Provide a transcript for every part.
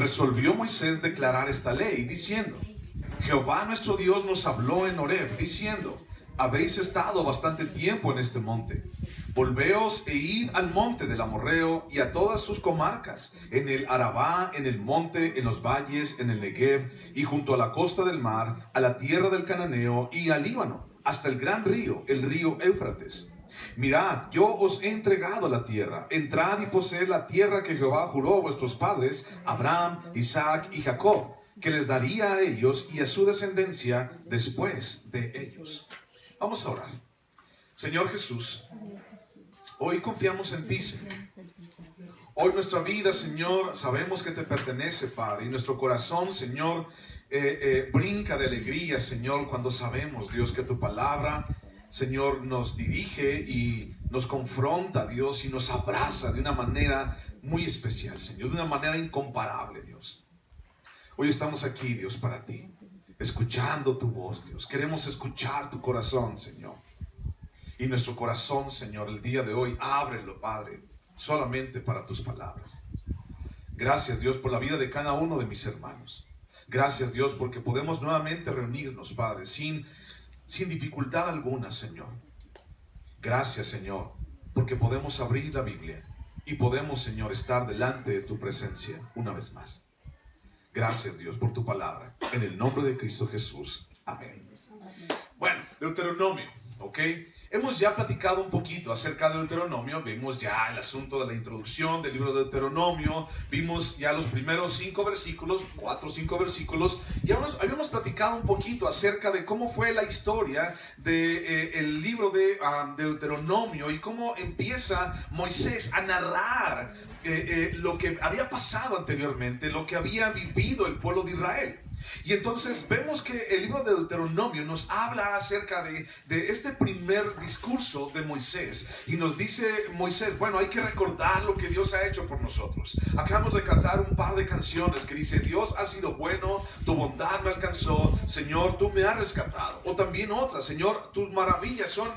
resolvió Moisés declarar esta ley, diciendo: Jehová nuestro Dios nos habló en Horeb, diciendo: habéis estado bastante tiempo en este monte. Volveos e id al monte del Amorreo y a todas sus comarcas, en el Arabá, en el monte, en los valles, en el Negev, y junto a la costa del mar, a la tierra del Cananeo y al Líbano, hasta el gran río, el río Éufrates. Mirad, yo os he entregado la tierra. Entrad y poseed la tierra que Jehová juró a vuestros padres, Abraham, Isaac y Jacob, que les daría a ellos y a su descendencia después de ellos. Vamos a orar. Señor Jesús, hoy confiamos en ti, Señor. Hoy nuestra vida, Señor, sabemos que te pertenece, Padre, y nuestro corazón, Señor, brinca de alegría, Señor, cuando sabemos, Dios, que tu palabra, Señor, nos dirige y nos confronta, Dios, y nos abraza de una manera muy especial, Señor, de una manera incomparable, Dios. Hoy estamos aquí, Dios, para ti, escuchando tu voz, Dios. Queremos escuchar tu corazón, Señor. Y nuestro corazón, Señor, el día de hoy, ábrelo, Padre, solamente para tus palabras. Gracias, Dios, por la vida de cada uno de mis hermanos. Gracias, Dios, porque podemos nuevamente reunirnos, Padre, sin dificultad alguna, Señor. Gracias, Señor, porque podemos abrir la Biblia y podemos, Señor, estar delante de tu presencia una vez más. Gracias, Dios, por tu palabra. En el nombre de Cristo Jesús. Amén. Bueno, Deuteronomio, ¿ok? Hemos ya platicado un poquito acerca de Deuteronomio. Vimos ya el asunto de la introducción del libro de Deuteronomio. Vimos ya los primeros 5 versículos, 4 o 5 versículos. Y habíamos platicado un poquito acerca de cómo fue la historia del libro de Deuteronomio y cómo empieza Moisés a narrar lo que había pasado anteriormente, lo que había vivido el pueblo de Israel. Y entonces vemos que el libro de Deuteronomio nos habla acerca de este primer discurso de Moisés. Y nos dice Moisés, bueno, hay que recordar lo que Dios ha hecho por nosotros. Acabamos de cantar un par de canciones que dice: Dios ha sido bueno, tu bondad me alcanzó, Señor, tú me has rescatado. O también otra: Señor, tus maravillas son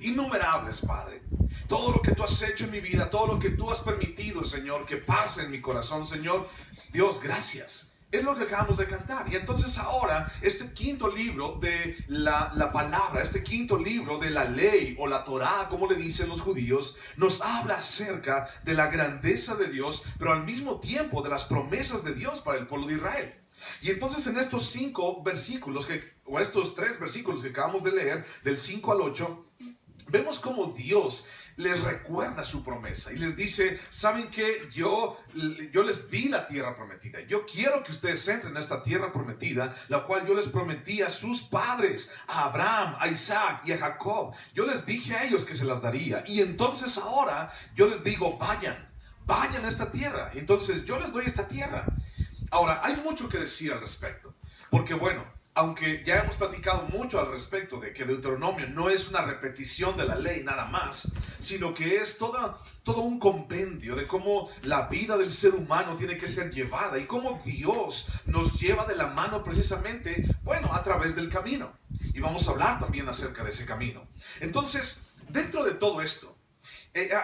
innumerables, Padre. Todo lo que tú has hecho en mi vida, todo lo que tú has permitido, Señor, que pase en mi corazón, Señor, Dios, gracias. Es lo que acabamos de cantar. Y entonces ahora, este quinto libro de la palabra, este quinto libro de la ley o la Torá, como le dicen los judíos, nos habla acerca de la grandeza de Dios, pero al mismo tiempo de las promesas de Dios para el pueblo de Israel. Y entonces en estos 5 versículos, o estos 3 versículos que acabamos de leer, del 5 al 8, vemos cómo Dios les recuerda su promesa y les dice: ¿saben qué? Yo les di la tierra prometida. Yo quiero que ustedes entren en esta tierra prometida, la cual yo les prometí a sus padres, a Abraham, a Isaac y a Jacob. Yo les dije a ellos que se las daría. Y entonces ahora yo les digo: vayan a esta tierra. Y entonces yo les doy esta tierra. Ahora, hay mucho que decir al respecto. Porque bueno, aunque ya hemos platicado mucho al respecto de que Deuteronomio no es una repetición de la ley nada más, sino que es todo un compendio de cómo la vida del ser humano tiene que ser llevada y cómo Dios nos lleva de la mano precisamente, bueno, a través del camino. Y vamos a hablar también acerca de ese camino. Entonces, dentro de todo esto,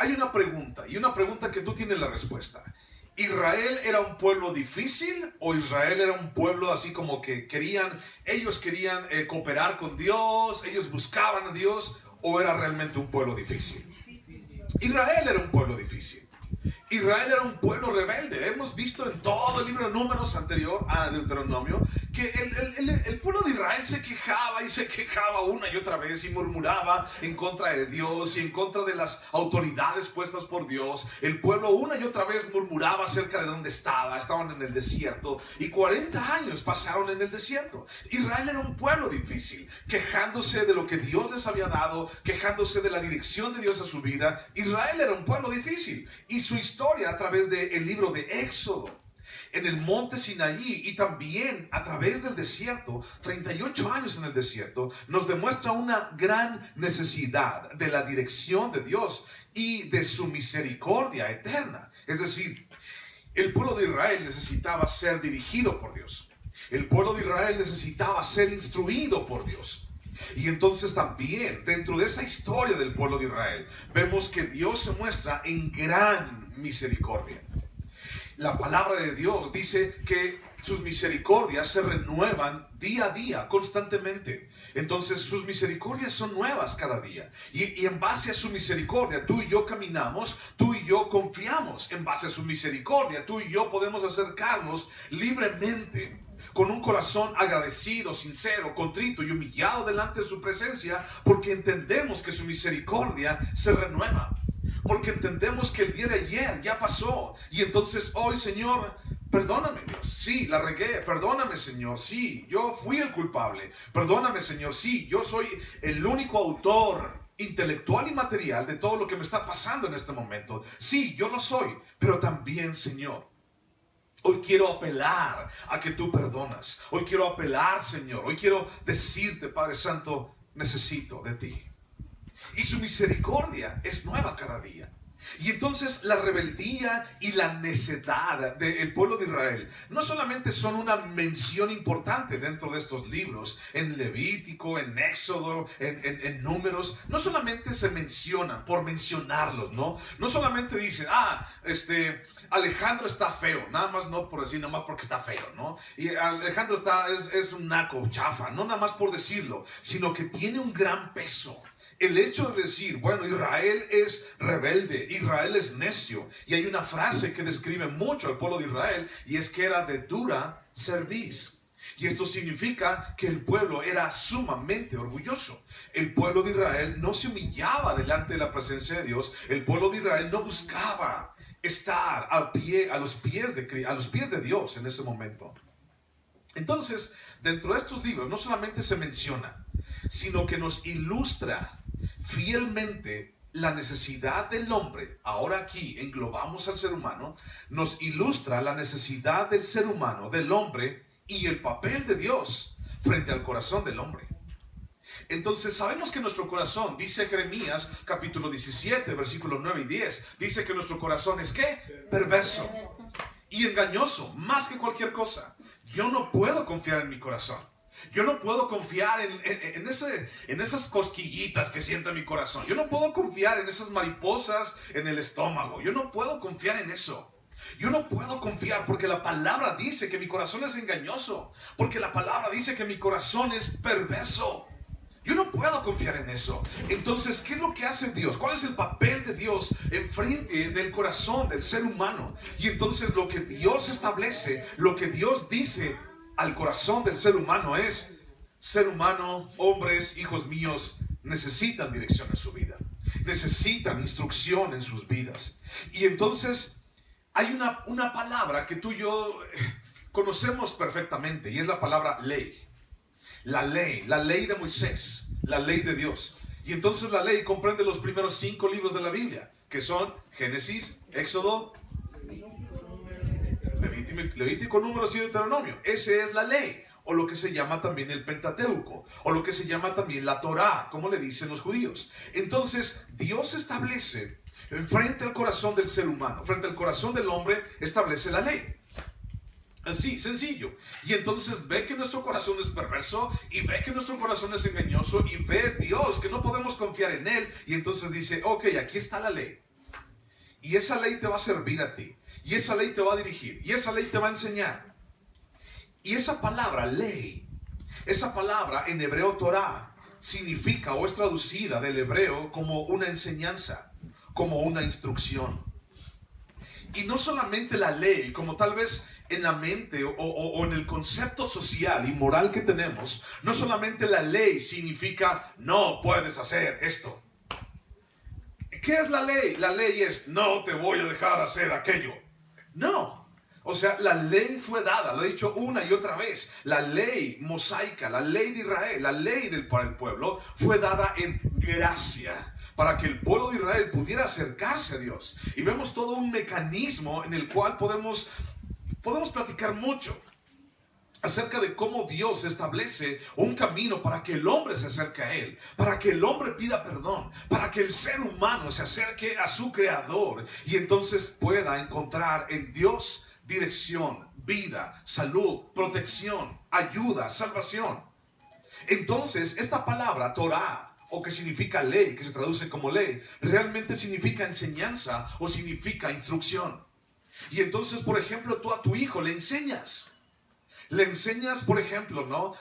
hay una pregunta, y una pregunta que tú tienes la respuesta. ¿Israel era un pueblo difícil o Israel era un pueblo así como que ellos querían cooperar con Dios, ellos buscaban a Dios, o era realmente un pueblo difícil? Israel era un pueblo difícil. Israel era un pueblo rebelde. Hemos visto en todo el libro de Números anterior a Deuteronomio que el pueblo de Israel se quejaba y se quejaba una y otra vez y murmuraba en contra de Dios y en contra de las autoridades puestas por Dios. El pueblo una y otra vez murmuraba acerca de dónde estaban en el desierto, y 40 años pasaron en el desierto. Israel era un pueblo difícil, quejándose de lo que Dios les había dado, quejándose de la dirección de Dios a su vida. Israel era un pueblo difícil, y su historia a través del libro de Éxodo, en el monte Sinaí y también a través del desierto, 38 años en el desierto, nos demuestra una gran necesidad de la dirección de Dios y de su misericordia eterna. Es decir, el pueblo de Israel necesitaba ser dirigido por Dios. El pueblo de Israel necesitaba ser instruido por Dios. Y entonces también dentro de esa historia del pueblo de Israel vemos que Dios se muestra en gran misericordia. La palabra de Dios dice que sus misericordias se renuevan día a día, constantemente. Entonces sus misericordias son nuevas cada día. Y en base a su misericordia, tú y yo caminamos, tú y yo confiamos. En base a su misericordia, tú y yo podemos acercarnos libremente, con un corazón agradecido, sincero, contrito y humillado delante de su presencia, porque entendemos que su misericordia se renueva. Porque entendemos que el día de ayer ya pasó. Y entonces hoy, Señor, perdóname, Dios. Sí, la regué. Perdóname, Señor. Sí, yo fui el culpable. Perdóname, Señor. Sí, yo soy el único autor intelectual y material de todo lo que me está pasando en este momento. Sí, yo lo soy. Pero también, Señor, hoy quiero apelar a que tú perdonas. Hoy quiero apelar, Señor. Hoy quiero decirte, Padre Santo, necesito de ti. Y su misericordia es nueva cada día. Y entonces la rebeldía y la necedad del pueblo de Israel no solamente son una mención importante dentro de estos libros, en Levítico, en Éxodo, en Números, no solamente se mencionan por mencionarlos, ¿no? No solamente dicen, Alejandro está feo, nada más no por decir, nada más porque está feo, ¿no? Y Alejandro es un naco, chafa, no nada más por decirlo, sino que tiene un gran peso. El hecho de decir, bueno, Israel es rebelde, Israel es necio. Y hay una frase que describe mucho al pueblo de Israel, y es que era de dura cerviz. Y esto significa que el pueblo era sumamente orgulloso. El pueblo de Israel no se humillaba delante de la presencia de Dios. El pueblo de Israel no buscaba estar a los pies de Dios en ese momento. Entonces, dentro de estos libros no solamente se menciona, sino que nos ilustra fielmente la necesidad del hombre. Ahora aquí englobamos al ser humano. Nos ilustra la necesidad del ser humano, del hombre, y el papel de Dios frente al corazón del hombre. Entonces sabemos que nuestro corazón, dice Jeremías capítulo 17 versículos 9 y 10, dice que nuestro corazón es ¿qué? Perverso y engañoso, más que cualquier cosa. Yo no puedo confiar en mi corazón. Yo no puedo confiar en esas cosquillitas que siente mi corazón. Yo no puedo confiar en esas mariposas en el estómago. Yo no puedo confiar en eso. Yo no puedo confiar porque la palabra dice que mi corazón es engañoso. Porque la palabra dice que mi corazón es perverso. Yo no puedo confiar en eso. Entonces, ¿qué es lo que hace Dios? ¿Cuál es el papel de Dios enfrente del corazón del ser humano? Y entonces lo que Dios establece, lo que Dios dice al corazón del ser humano es: ser humano, hombres, hijos míos, necesitan dirección en su vida. Necesitan instrucción en sus vidas. Y entonces hay una palabra que tú y yo conocemos perfectamente, y es la palabra ley. La ley de Moisés, la ley de Dios. Y entonces la ley comprende los primeros 5 libros de la Biblia, que son Génesis, Éxodo, Levítico, Números y Deuteronomio. Esa es la ley, o lo que se llama también el Pentateuco, o lo que se llama también la Torá, como le dicen los judíos. Entonces Dios establece frente al corazón del ser humano, frente al corazón del hombre, establece la ley. Así, sencillo. Y entonces ve que nuestro corazón es perverso, y ve que nuestro corazón es engañoso, y ve Dios que no podemos confiar en Él. Y entonces dice, ok, aquí está la ley. Y esa ley te va a servir a ti. Y esa ley te va a dirigir. Y esa ley te va a enseñar. Y esa palabra, ley, esa palabra en hebreo Torah, significa o es traducida del hebreo como una enseñanza, como una instrucción. Y no solamente la ley, como tal vez en la mente o en el concepto social y moral que tenemos, no solamente la ley significa no puedes hacer esto. ¿Qué es la ley? La ley es no te voy a dejar hacer aquello. No. O sea, la ley fue dada, lo he dicho una y otra vez. La ley mosaica, la ley de Israel, la ley para el pueblo fue dada en gracia, para que el pueblo de Israel pudiera acercarse a Dios. Y vemos todo un mecanismo en el cual podemos platicar mucho acerca de cómo Dios establece un camino para que el hombre se acerque a Él, para que el hombre pida perdón, para que el ser humano se acerque a su Creador y entonces pueda encontrar en Dios dirección, vida, salud, protección, ayuda, salvación. Entonces, esta palabra Torah, o que significa ley, que se traduce como ley, realmente significa enseñanza o significa instrucción. Y entonces, por ejemplo, tú a tu hijo le enseñas. Le enseñas, por ejemplo, ¿no?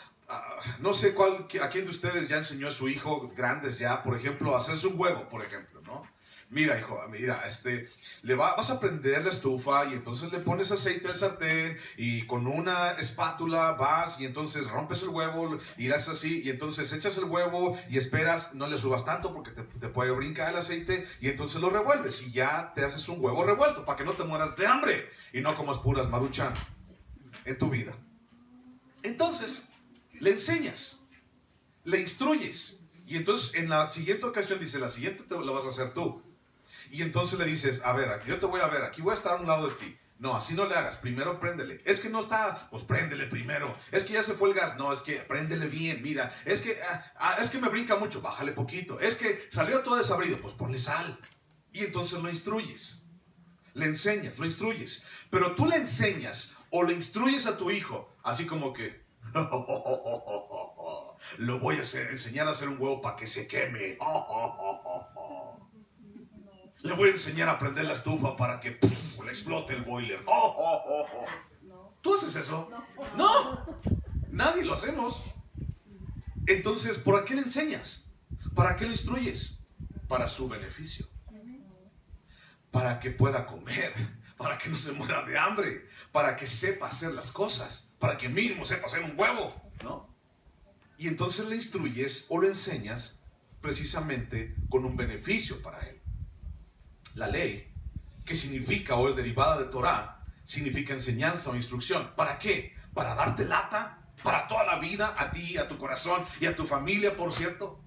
No sé a quién de ustedes ya enseñó a su hijo, grandes ya, por ejemplo, a hacerse un huevo, por ejemplo, ¿no? Mira, hijo, mira, vas a prender la estufa y entonces le pones aceite al sartén y con una espátula vas y entonces rompes el huevo y le haces así y entonces echas el huevo y esperas, no le subas tanto porque te puede brincar el aceite y entonces lo revuelves y ya te haces un huevo revuelto para que no te mueras de hambre y no comas puras Maruchan en tu vida. Entonces, le enseñas, le instruyes y entonces en la siguiente ocasión dice, la siguiente la vas a hacer tú. Y entonces le dices, a ver, yo te voy a ver, aquí voy a estar a un lado de ti. No, así no le hagas, primero préndele. Es que no está, pues préndele primero. Es que ya se fue el gas, no, es que préndele bien, mira. Es que me brinca mucho, bájale poquito. Es que salió todo desabrido, pues ponle sal. Y entonces lo instruyes, le enseñas, lo instruyes. Pero tú le enseñas o le instruyes a tu hijo, así como que, lo voy a enseñar a hacer un huevo para que se queme. Le voy a enseñar a prender la estufa para que le explote el boiler. ¿Tú haces eso? No, nadie lo hacemos. Entonces, ¿por qué le enseñas? ¿Para qué lo instruyes? Para su beneficio. Para que pueda comer, para que no se muera de hambre, para que sepa hacer las cosas, para que mínimo sepa hacer un huevo, ¿no? Y entonces le instruyes o le enseñas precisamente con un beneficio para él. La ley, que significa o es derivada de Torah, significa enseñanza o instrucción. ¿Para qué? ¿Para darte lata? ¿Para toda la vida? A ti, a tu corazón y a tu familia, por cierto.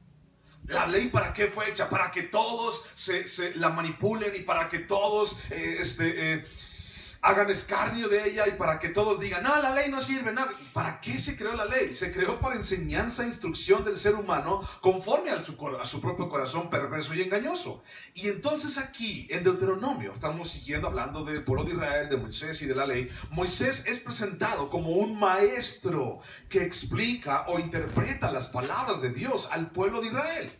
¿La ley para qué fue hecha? Para que todos se la manipulen y para que todos hagan escarnio de ella y para que todos digan, no, la ley no sirve, no. ¿Para qué se creó la ley? Se creó para enseñanza e instrucción del ser humano conforme a su propio corazón perverso y engañoso. Y entonces aquí, en Deuteronomio, estamos siguiendo hablando del pueblo de Israel, de Moisés y de la ley. Moisés es presentado como un maestro que explica o interpreta las palabras de Dios al pueblo de Israel.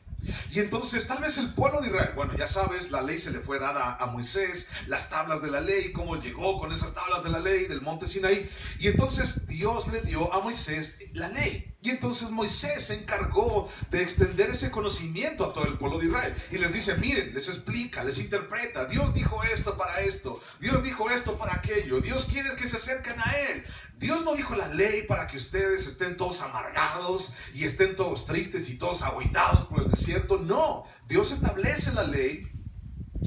Y entonces tal vez el pueblo de Israel, bueno, ya sabes, la ley se le fue dada a Moisés, las tablas de la ley, cómo llegó con esas tablas de la ley del monte Sinaí. Y entonces Dios le dio a Moisés la ley. Y entonces Moisés se encargó de extender ese conocimiento a todo el pueblo de Israel. Y les dice, miren, les explica, les interpreta. Dios dijo esto para esto. Dios dijo esto para aquello. Dios quiere que se acerquen a Él. Dios no dijo la ley para que ustedes estén todos amargados y estén todos tristes y todos agüitados por el desierto. No, Dios establece la ley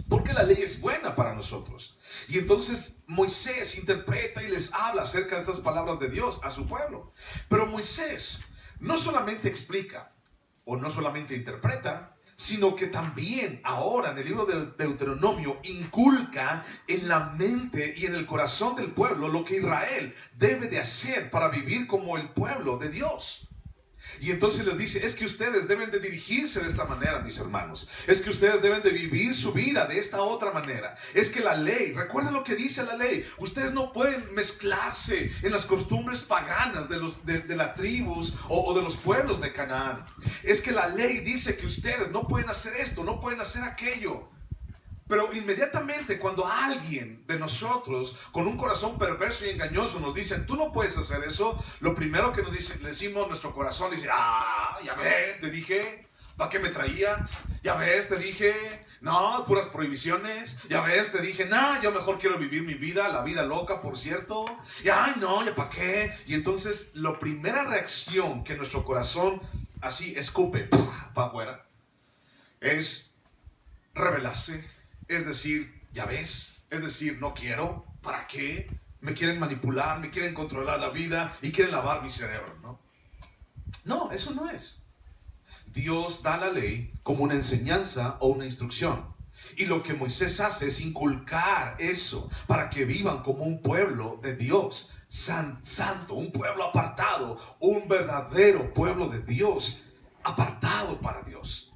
porque la ley es buena para nosotros. Y entonces Moisés interpreta y les habla acerca de estas palabras de Dios a su pueblo. Pero Moisés no solamente explica o no solamente interpreta, sino que también ahora en el libro de Deuteronomio inculca en la mente y en el corazón del pueblo lo que Israel debe de hacer para vivir como el pueblo de Dios. Y entonces les dice, es que ustedes deben de dirigirse de esta manera, mis hermanos. Es que ustedes deben de vivir su vida de esta otra manera. Es que la ley, recuerden lo que dice la ley, ustedes no pueden mezclarse en las costumbres paganas de las tribus o de los pueblos de Canaán. Es que la ley dice que ustedes no pueden hacer esto, no pueden hacer aquello. Pero inmediatamente cuando alguien de nosotros con un corazón perverso y engañoso nos dice, tú no puedes hacer eso, lo primero que nos dice, le decimos, nuestro corazón dice, ya ves, te dije, ¿para qué me traías? Ya ves, te dije, no, puras prohibiciones. Ya ves, te dije, no, yo mejor quiero vivir mi vida, la vida loca, por cierto. Y ay, no, ¿ya para qué? Y entonces la primera reacción que nuestro corazón así escupe para afuera es rebelarse. Es decir, ya ves, es decir, no quiero, ¿para qué? Me quieren manipular, me quieren controlar la vida y quieren lavar mi cerebro, ¿no? No, eso no es. Dios da la ley como una enseñanza o una instrucción. Y lo que Moisés hace es inculcar eso para que vivan como un pueblo de Dios, santo, un pueblo apartado, un verdadero pueblo de Dios, apartado para Dios.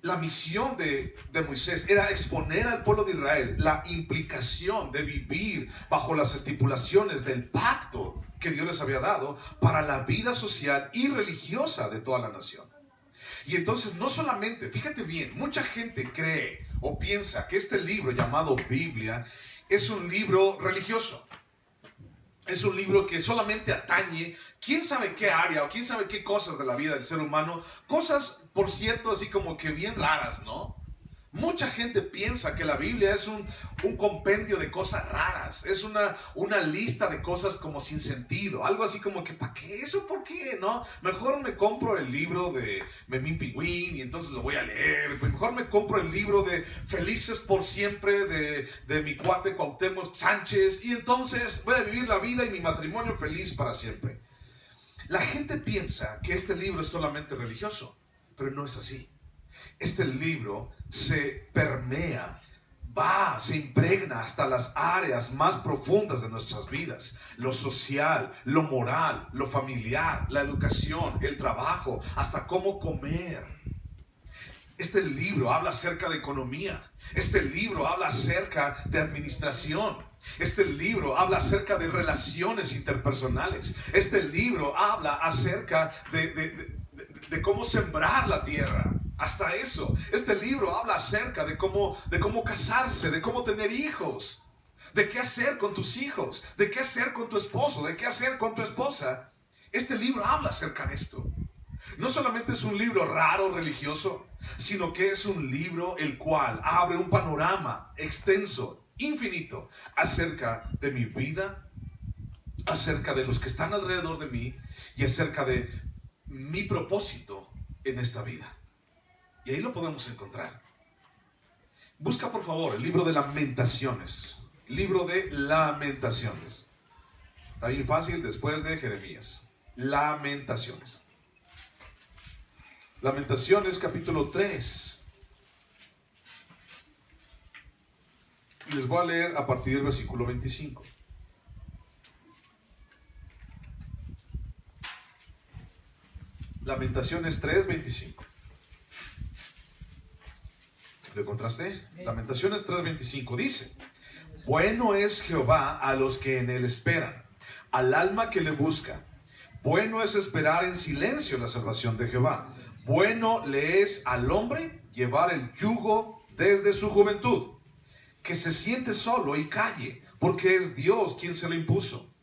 La misión de Moisés era exponer al pueblo de Israel la implicación de vivir bajo las estipulaciones del pacto que Dios les había dado para la vida social y religiosa de toda la nación. Y entonces no solamente, fíjate bien, mucha gente cree o piensa que este libro llamado Biblia es un libro religioso. Es un libro que solamente atañe quién sabe qué área o quién sabe qué cosas de la vida del ser humano. Cosas, por cierto, así como que bien raras, ¿no? Mucha gente piensa que la Biblia es un compendio de cosas raras. Es una lista de cosas como sin sentido. Algo así como que, ¿para qué eso? ¿Por qué? ¿No? Mejor me compro el libro de Memín Pingüín y entonces lo voy a leer. Mejor me compro el libro de Felices por Siempre de mi cuate Cuauhtémoc Sánchez y entonces voy a vivir la vida y mi matrimonio feliz para siempre. La gente piensa que este libro es solamente religioso, pero no es así. Este libro se permea, se impregna hasta las áreas más profundas de nuestras vidas. Lo social, lo moral, lo familiar, la educación, el trabajo, hasta cómo comer. Este libro habla acerca de economía. Este libro habla acerca de administración. Este libro habla acerca de relaciones interpersonales. Este libro habla acerca de cómo sembrar la tierra. Hasta eso. Este libro habla acerca de cómo casarse, de cómo tener hijos, de qué hacer con tus hijos, de qué hacer con tu esposo, de qué hacer con tu esposa. Este libro habla acerca de esto. No solamente es un libro raro religioso, sino que es un libro el cual abre un panorama extenso, infinito, acerca de mi vida, acerca de los que están alrededor de mí y acerca de mi propósito en esta vida. Y ahí lo podemos encontrar. Busca por favor el libro de Lamentaciones. Libro de Lamentaciones. Está bien fácil, después de Jeremías. Lamentaciones. Lamentaciones capítulo 3. Y les voy a leer a partir del versículo 25. Lamentaciones 3:25. ¿Lo encontraste? Lamentaciones 3:25 dice: bueno es Jehová a los que en él esperan, al alma que le busca. Bueno es esperar en silencio la salvación de Jehová. Bueno le es al hombre llevar el yugo desde su juventud. Que se siente solo y calle, porque es Dios quien se lo impuso.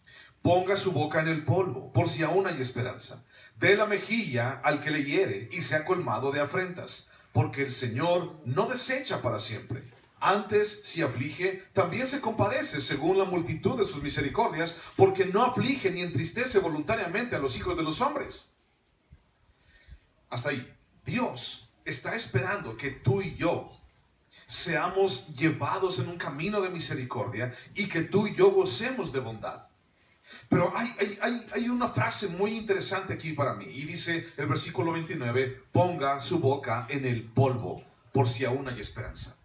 Ponga su boca en el polvo, por si aún hay esperanza. Dé la mejilla al que le hiere y sea colmado de afrentas. Porque el Señor no desecha para siempre. Antes, si aflige, también se compadece según la multitud de sus misericordias, porque no aflige ni entristece voluntariamente a los hijos de los hombres. Hasta ahí. Dios está esperando que tú y yo seamos llevados en un camino de misericordia y que tú y yo gocemos de bondad. Pero hay una frase muy interesante aquí para mí. Y dice el versículo 29, ponga su boca en el polvo, por si aún hay esperanza.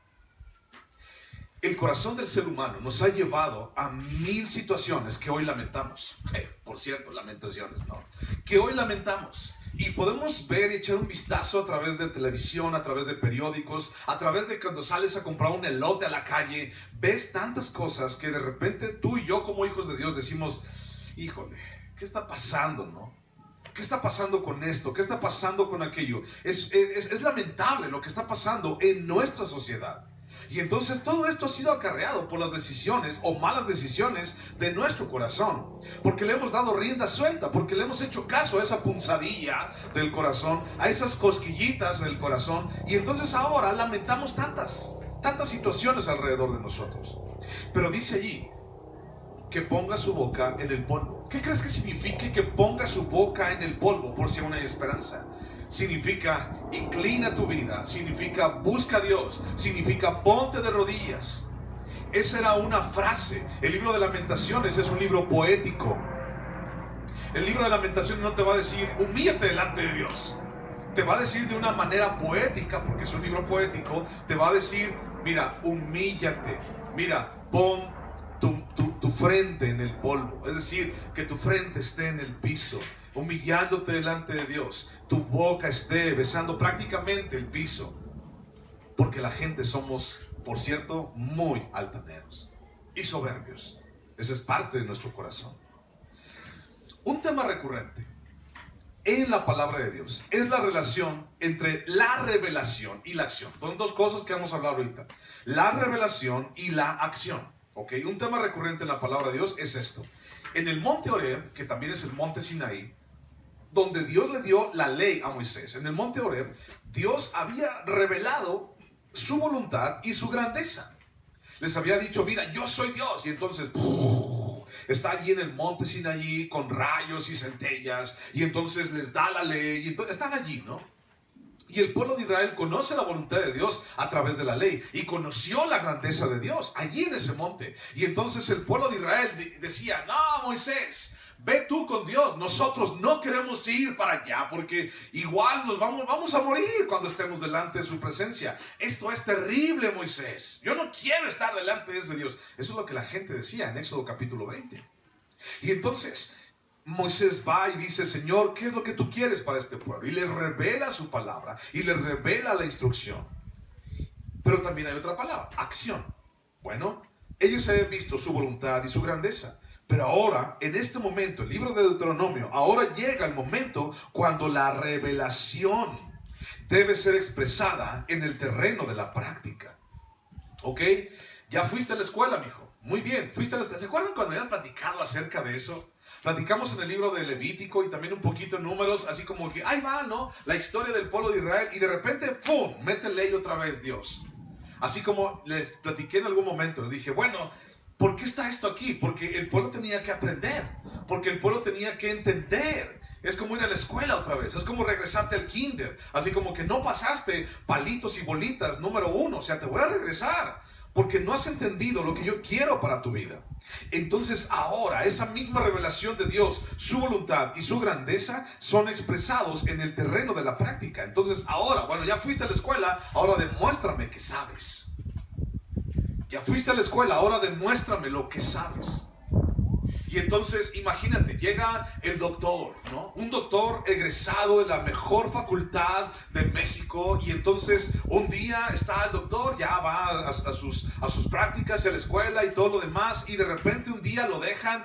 El corazón del ser humano nos ha llevado a 1000 situaciones que hoy lamentamos. Por cierto, lamentaciones, ¿no? Que hoy lamentamos. Y podemos ver y echar un vistazo a través de televisión, a través de periódicos, a través de cuando sales a comprar un elote a la calle. Ves tantas cosas que de repente tú y yo como hijos de Dios decimos, híjole, ¿qué está pasando, no? ¿Qué está pasando con esto? ¿Qué está pasando con aquello? Es lamentable lo que está pasando en nuestra sociedad. Y entonces todo esto ha sido acarreado por las decisiones o malas decisiones de nuestro corazón. Porque le hemos dado rienda suelta, porque le hemos hecho caso a esa punzadilla del corazón, a esas cosquillitas del corazón. Y entonces ahora lamentamos tantas situaciones alrededor de nosotros. Pero dice allí que ponga su boca en el polvo. ¿Qué crees que significa que ponga su boca en el polvo por si aún hay esperanza? Significa inclina tu vida, significa busca a Dios, significa ponte de rodillas. Esa era una frase. El libro de Lamentaciones es un libro poético. El libro de Lamentaciones no te va a decir humíllate delante de Dios. Te va a decir de una manera poética, porque es un libro poético. Te va a decir, mira, humíllate, mira, pon tu frente en el polvo. Es decir, que tu frente esté en el piso, humillándote delante de Dios. Tu boca esté besando prácticamente el piso. Porque la gente somos, por cierto, muy altaneros y soberbios. Esa es parte de nuestro corazón. Un tema recurrente en la palabra de Dios es la relación entre la revelación y la acción. Son dos cosas que vamos a hablar ahorita: la revelación y la acción. ¿Ok? Un tema recurrente en la palabra de Dios es esto. En el monte Horeb, que también es el monte Sinaí, donde Dios le dio la ley a Moisés. En el monte Horeb, Dios había revelado su voluntad y su grandeza. Les había dicho, mira, yo soy Dios. Y entonces, está allí en el monte Sinaí con rayos y centellas. Y entonces les da la ley. Y entonces están allí, ¿no? Y el pueblo de Israel conoce la voluntad de Dios a través de la ley. Y conoció la grandeza de Dios allí en ese monte. Y entonces el pueblo de Israel decía, no, Moisés, ve tú con Dios. Nosotros no queremos ir para allá porque igual nos vamos a morir cuando estemos delante de su presencia. Esto es terrible, Moisés. Yo no quiero estar delante de ese Dios. Eso es lo que la gente decía en Éxodo capítulo 20. Y entonces Moisés va y dice, Señor, ¿qué es lo que tú quieres para este pueblo? Y le revela su palabra y le revela la instrucción. Pero también hay otra palabra, acción. Bueno, ellos habían visto su voluntad y su grandeza. Pero ahora, en este momento, el libro de Deuteronomio, ahora llega el momento cuando la revelación debe ser expresada en el terreno de la práctica. ¿Ok? Ya fuiste a la escuela, mijo. Muy bien, fuiste a la escuela. ¿Se acuerdan cuando habías platicado acerca de eso? Platicamos en el libro de Levítico y también un poquito en Números, así como que ahí va, ¿no? La historia del pueblo de Israel y de repente, ¡pum!, mete ley otra vez Dios. Así como les platiqué en algún momento, les dije, bueno, ¿por qué está esto aquí? Porque el pueblo tenía que aprender, porque el pueblo tenía que entender. Es como ir a la escuela otra vez, es como regresarte al kinder, así como que no pasaste palitos y bolitas número 1, o sea, te voy a regresar. Porque no has entendido lo que yo quiero para tu vida. Entonces ahora esa misma revelación de Dios, su voluntad y su grandeza son expresados en el terreno de la práctica. Entonces ahora, bueno, ya fuiste a la escuela, ahora demuéstrame que sabes. Ya fuiste a la escuela, ahora demuéstrame lo que sabes. Y entonces, imagínate, llega el doctor, ¿no? Un doctor egresado de la mejor facultad de México. Y entonces, un día está el doctor, ya va a sus prácticas, a la escuela y todo lo demás. Y de repente un día lo dejan,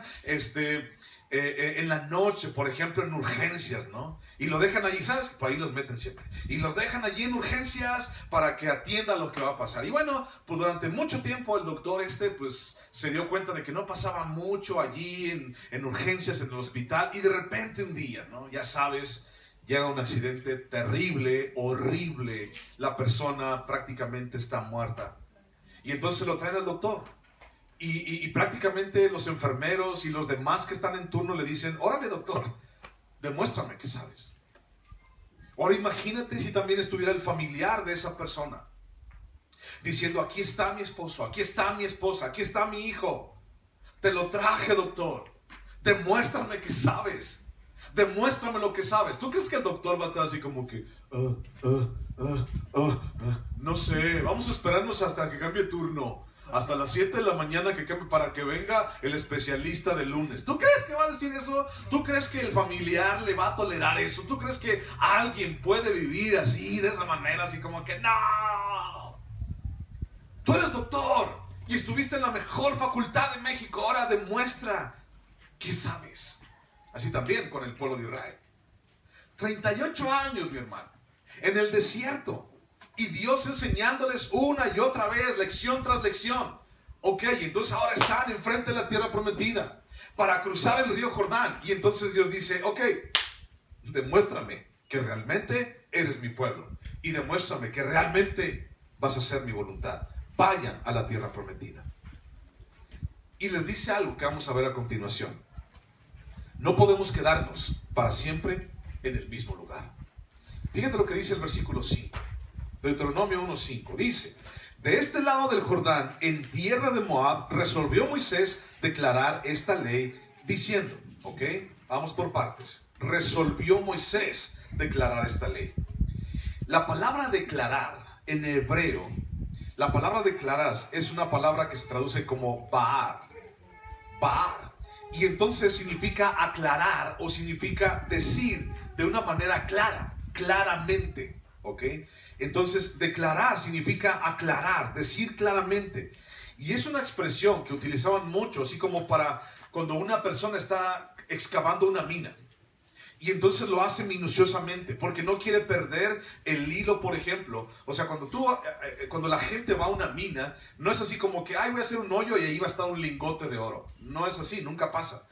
en la noche, por ejemplo, en urgencias, ¿no? Y lo dejan allí, ¿sabes? Por ahí los meten siempre. Y los dejan allí en urgencias para que atienda lo que va a pasar. Y bueno, pues durante mucho tiempo el doctor pues se dio cuenta de que no pasaba mucho allí en urgencias en el hospital. Y de repente un día, ¿no? Ya sabes, llega un accidente terrible, horrible. La persona prácticamente está muerta. Y entonces lo traen al doctor. Y prácticamente los enfermeros y los demás que están en turno le dicen, órale doctor, demuéstrame que sabes. Ahora imagínate si también estuviera el familiar de esa persona diciendo, aquí está mi esposo, aquí está mi esposa, aquí está mi hijo. Te lo traje, doctor. Demuéstrame que sabes. Demuéstrame lo que sabes. ¿Tú crees que el doctor va a estar así como que, no sé, vamos a esperarnos hasta que cambie turno? Hasta las 7 de la mañana que cambie para que venga el especialista del lunes. ¿Tú crees que va a decir eso? ¿Tú crees que el familiar le va a tolerar eso? ¿Tú crees que alguien puede vivir así, de esa manera, así como que no? Tú eres doctor y estuviste en la mejor facultad de México. Ahora demuestra que sabes. Así también con el pueblo de Israel. 38 años, mi hermano, en el desierto. Y Dios enseñándoles una y otra vez, lección tras lección. Ok, entonces ahora están enfrente de la tierra prometida para cruzar el río Jordán. Y entonces Dios dice, ok, demuéstrame que realmente eres mi pueblo. Y demuéstrame que realmente vas a hacer mi voluntad. Vayan a la tierra prometida. Y les dice algo que vamos a ver a continuación. No podemos quedarnos para siempre en el mismo lugar. Fíjate lo que dice el versículo 5. Deuteronomio 1:5 dice, de este lado del Jordán, en tierra de Moab, resolvió Moisés declarar esta ley diciendo, ok, vamos por partes. Resolvió Moisés declarar esta ley. La palabra declarar en hebreo, la palabra declarar es una palabra que se traduce como ba'ar. Ba'ar. Y entonces significa aclarar o significa decir de una manera clara, claramente, ¿ok? Entonces, declarar significa aclarar, decir claramente. Y es una expresión que utilizaban mucho, así como para cuando una persona está excavando una mina. Y entonces lo hace minuciosamente, porque no quiere perder el hilo, por ejemplo. O sea, cuando la gente va a una mina, no es así como que, ay, voy a hacer un hoyo y ahí va a estar un lingote de oro. No es así, nunca pasa.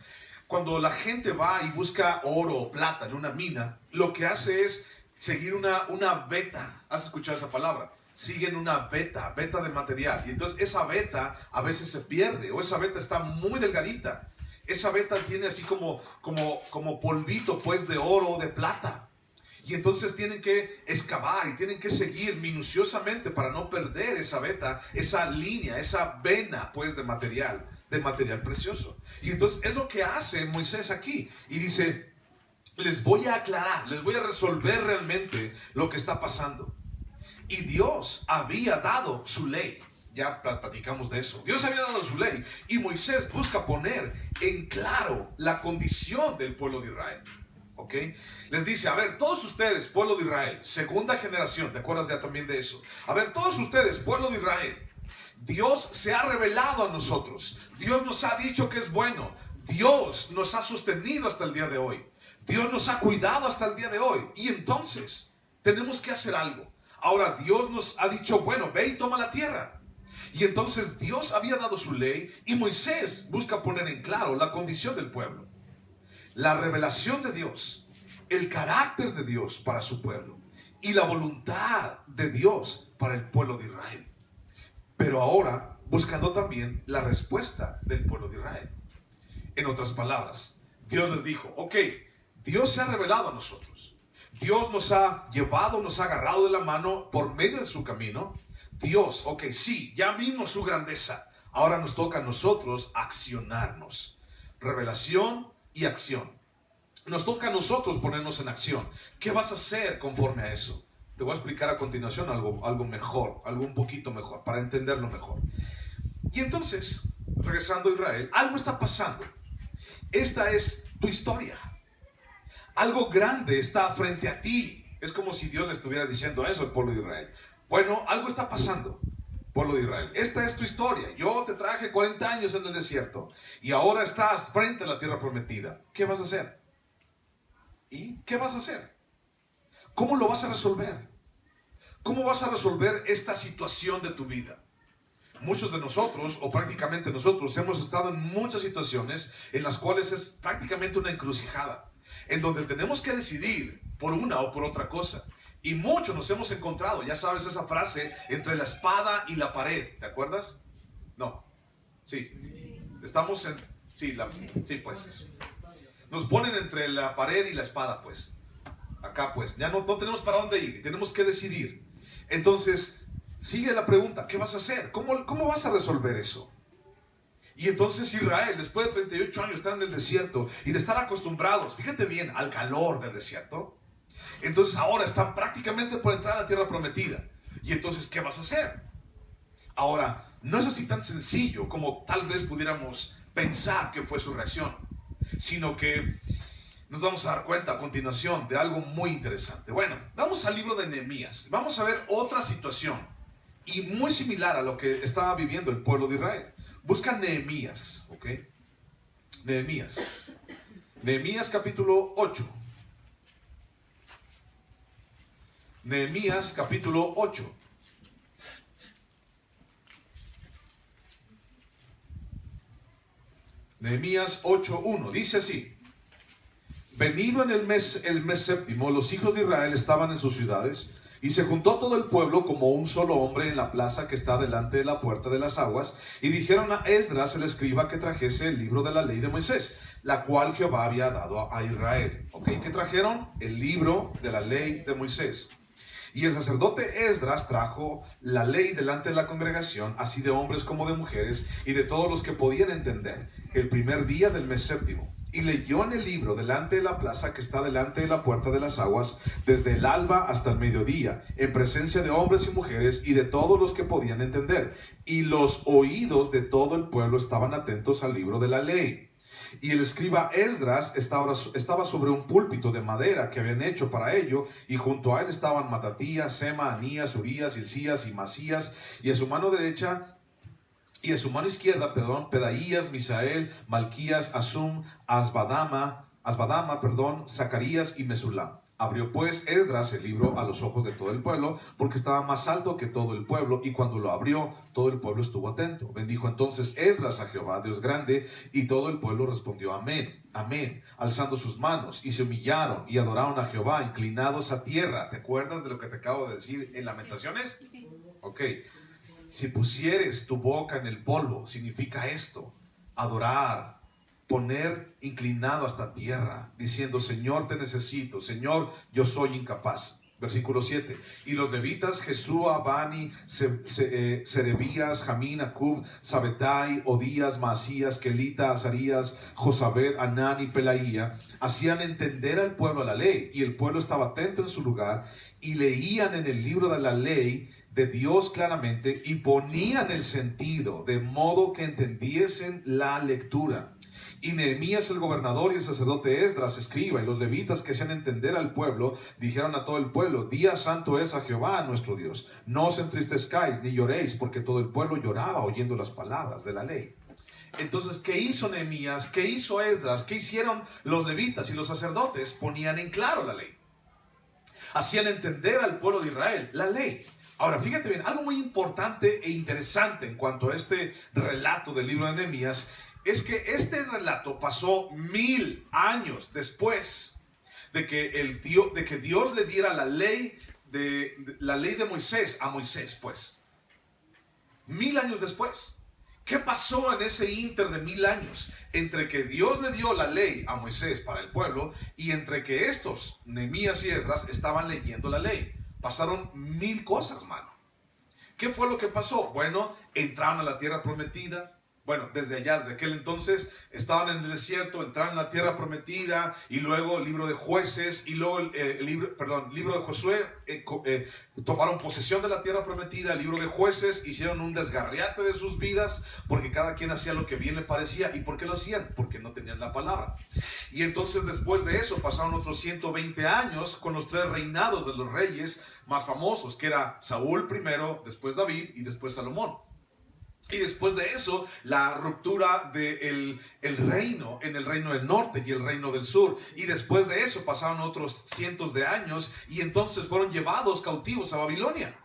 Cuando la gente va y busca oro o plata en una mina, lo que hace es seguir una veta. ¿Has escuchado esa palabra? Siguen una veta de material. Y entonces esa veta a veces se pierde, o esa veta está muy delgadita. Esa veta tiene así como polvito, pues, de oro o de plata. Y entonces tienen que excavar y tienen que seguir minuciosamente para no perder esa veta, esa línea, esa vena, pues, de material precioso. Y entonces es lo que hace Moisés aquí. Y dice, les voy a aclarar, les voy a resolver realmente lo que está pasando. Y Dios había dado su ley. Ya platicamos de eso. Dios había dado su ley y Moisés busca poner en claro la condición del pueblo de Israel. ¿Ok? Les dice, a ver, todos ustedes, pueblo de Israel, segunda generación, ¿te acuerdas ya también de eso? A ver, todos ustedes, pueblo de Israel, Dios se ha revelado a nosotros. Dios nos ha dicho que es bueno. Dios nos ha sostenido hasta el día de hoy. Dios nos ha cuidado hasta el día de hoy. Y entonces tenemos que hacer algo. Ahora Dios nos ha dicho, bueno, ve y toma la tierra. Y entonces Dios había dado su ley y Moisés busca poner en claro la condición del pueblo, la revelación de Dios, el carácter de Dios para su pueblo y la voluntad de Dios para el pueblo de Israel. Pero ahora buscando también la respuesta del pueblo de Israel. En otras palabras, Dios les dijo, ok, Dios se ha revelado a nosotros. Dios nos ha llevado, nos ha agarrado de la mano por medio de su camino. Dios, ok, sí, ya vimos su grandeza. Ahora nos toca a nosotros accionarnos. Revelación y acción. Nos toca a nosotros ponernos en acción. ¿Qué vas a hacer conforme a eso? Te voy a explicar a continuación algo mejor, algo un poquito mejor, para entenderlo mejor. Y entonces, regresando a Israel, algo está pasando. Esta es tu historia. Algo grande está frente a ti. Es como si Dios le estuviera diciendo eso al pueblo de Israel. Bueno, algo está pasando, pueblo de Israel. Esta es tu historia. Yo te traje 40 años en el desierto y ahora estás frente a la tierra prometida. ¿Qué vas a hacer? ¿Y qué vas a hacer? ¿Cómo lo vas a resolver? ¿Cómo vas a resolver esta situación de tu vida? Muchos de nosotros, o prácticamente nosotros, hemos estado en muchas situaciones en las cuales es prácticamente una encrucijada, en donde tenemos que decidir por una o por otra cosa. Y muchos nos hemos encontrado, ya sabes esa frase, entre la espada y la pared. ¿Te acuerdas? No. Sí. Estamos en... Sí, pues eso. Nos ponen entre la pared y la espada, pues. Acá, pues. Ya no tenemos para dónde ir. Tenemos que decidir. Entonces, sigue la pregunta. ¿Qué vas a hacer? ¿Cómo vas a resolver eso? Y entonces Israel, después de 38 años de estar en el desierto y de estar acostumbrados, fíjate bien, al calor del desierto, entonces ahora están prácticamente por entrar a la tierra prometida. Y entonces, ¿qué vas a hacer? Ahora, no es así tan sencillo como tal vez pudiéramos pensar que fue su reacción, sino que nos vamos a dar cuenta a continuación de algo muy interesante. Bueno, vamos al libro de Nehemías. Vamos a ver otra situación y muy similar a lo que estaba viviendo el pueblo de Israel. Busca Nehemías, ¿ok? Nehemías capítulo 8. Nehemías capítulo 8. Nehemías 8:1. Dice así: venido en el mes séptimo, los hijos de Israel estaban en sus ciudades, y se juntó todo el pueblo como un solo hombre en la plaza que está delante de la puerta de las aguas, y dijeron a Esdras el escriba que trajese el libro de la ley de Moisés, la cual Jehová había dado a Israel. ¿Ok? ¿Qué trajeron? El libro de la ley de Moisés. Y el sacerdote Esdras trajo la ley delante de la congregación, así de hombres como de mujeres, y de todos los que podían entender, el primer día del mes séptimo. Y leyó en el libro delante de la plaza que está delante de la puerta de las aguas, desde el alba hasta el mediodía, en presencia de hombres y mujeres y de todos los que podían entender. Y los oídos de todo el pueblo estaban atentos al libro de la ley. Y el escriba Esdras estaba sobre un púlpito de madera que habían hecho para ello, y junto a él estaban Matatías, Sema, Anías, Urías, Hilcías y Masías, y a su mano izquierda, Pedaías, Misael, Malquías, Asum, Asbadama, Asbadama, Zacarías y Mesulam. Abrió pues Esdras el libro a los ojos de todo el pueblo, porque estaba más alto que todo el pueblo, y cuando lo abrió, todo el pueblo estuvo atento. Bendijo entonces Esdras a Jehová, Dios grande, y todo el pueblo respondió amén, amén, alzando sus manos, y se humillaron y adoraron a Jehová, inclinados a tierra. ¿Te acuerdas de lo que te acabo de decir en Lamentaciones? Ok. Si pusieres tu boca en el polvo, significa esto: adorar, poner inclinado hasta tierra, diciendo: Señor, te necesito, Señor, yo soy incapaz. Versículo 7. Y los levitas, Jesúa, Bani, Serebías, Jamín, Acub, Sabetai, Odías, Maasías, Kelita, Azarías, Josabed, Anán y Pelaía, hacían entender al pueblo la ley, y el pueblo estaba atento en su lugar, y leían en el libro de la ley de Dios claramente, y ponían el sentido, de modo que entendiesen la lectura. Y Nehemías el gobernador y el sacerdote Esdras escriba, y los levitas que hacían entender al pueblo, dijeron a todo el pueblo: día santo es a Jehová nuestro Dios, no os entristezcáis ni lloréis, porque todo el pueblo lloraba oyendo las palabras de la ley. Entonces, ¿qué hizo Nehemías? ¿Qué hizo Esdras? ¿Qué hicieron los levitas y los sacerdotes? Ponían en claro la ley. Hacían entender al pueblo de Israel la ley. Ahora, fíjate bien, algo muy importante e interesante en cuanto a este relato del libro de Nehemías es que este relato pasó 1000 años después de que Dios le diera la ley de Moisés a Moisés, pues. 1000 años después. ¿Qué pasó en ese ínter de 1000 años? Entre que Dios le dio la ley a Moisés para el pueblo y entre que estos, Nehemías y Esdras, estaban leyendo la ley. Pasaron 1000 cosas, mano. ¿Qué fue lo que pasó? Bueno, entraron a la tierra prometida. Bueno, desde aquel entonces, estaban en el desierto, entraron a la tierra prometida, y luego el libro de jueces, y luego el libro de Josué, tomaron posesión de la tierra prometida. El libro de jueces, hicieron un desgarriate de sus vidas, porque cada quien hacía lo que bien le parecía. ¿Y por qué lo hacían? Porque no tenían la palabra. Y entonces después de eso, pasaron otros 120 años con los 3 reinados de los reyes más famosos, que era Saúl primero, después David y después Salomón. Y después de eso, la ruptura del reino, en el reino del norte y el reino del sur. Y después de eso pasaron otros cientos de años, y entonces fueron llevados cautivos a Babilonia.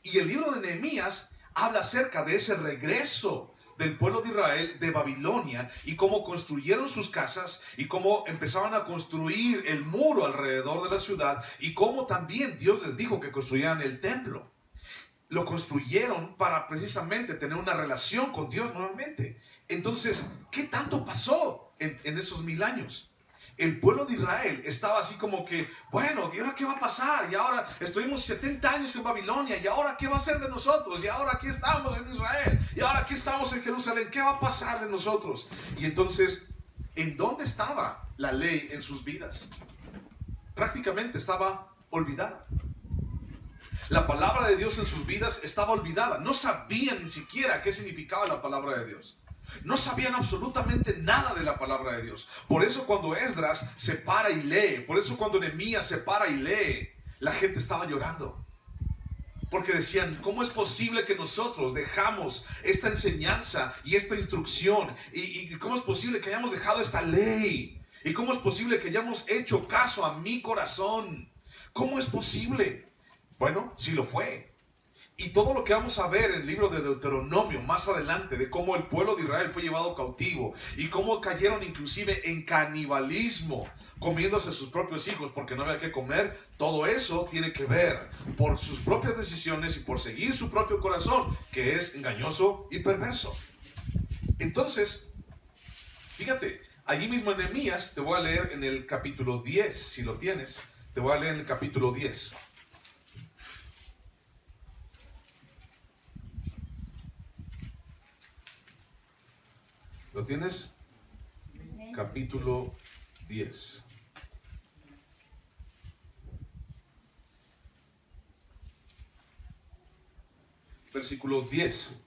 Y el libro de Nehemías habla acerca de ese regreso del pueblo de Israel de Babilonia, y cómo construyeron sus casas, y cómo empezaban a construir el muro alrededor de la ciudad, y cómo también Dios les dijo que construyeran el templo. Lo construyeron para precisamente tener una relación con Dios nuevamente. Entonces, ¿qué tanto pasó en esos 1000 años? El pueblo de Israel estaba así como que, bueno, ¿y ahora qué va a pasar? Y ahora estuvimos 70 años en Babilonia, ¿y ahora qué va a ser de nosotros? Y ahora aquí estamos en Israel, y ahora aquí estamos en Jerusalén, ¿qué va a pasar de nosotros? Y entonces, ¿en dónde estaba la ley en sus vidas? Prácticamente estaba olvidada. La palabra de Dios en sus vidas estaba olvidada. No sabían ni siquiera qué significaba la palabra de Dios. No sabían absolutamente nada de la palabra de Dios. Por eso cuando Esdras se para y lee, por eso cuando Nehemías se para y lee, la gente estaba llorando. Porque decían: ¿cómo es posible que nosotros dejamos esta enseñanza y esta instrucción? ¿Y cómo es posible que hayamos dejado esta ley? ¿Y cómo es posible que hayamos hecho caso a mi corazón? ¿Cómo es posible? Bueno, sí lo fue. Y todo lo que vamos a ver en el libro de Deuteronomio más adelante, de cómo el pueblo de Israel fue llevado cautivo y cómo cayeron inclusive en canibalismo, comiéndose a sus propios hijos porque no había que comer, todo eso tiene que ver por sus propias decisiones y por seguir su propio corazón, que es engañoso y perverso. Entonces, fíjate, allí mismo en Nehemías, te voy a leer en el capítulo 10, si lo tienes, te voy a leer en el capítulo 10. ¿Lo tienes? Capítulo 10. Versículo 10.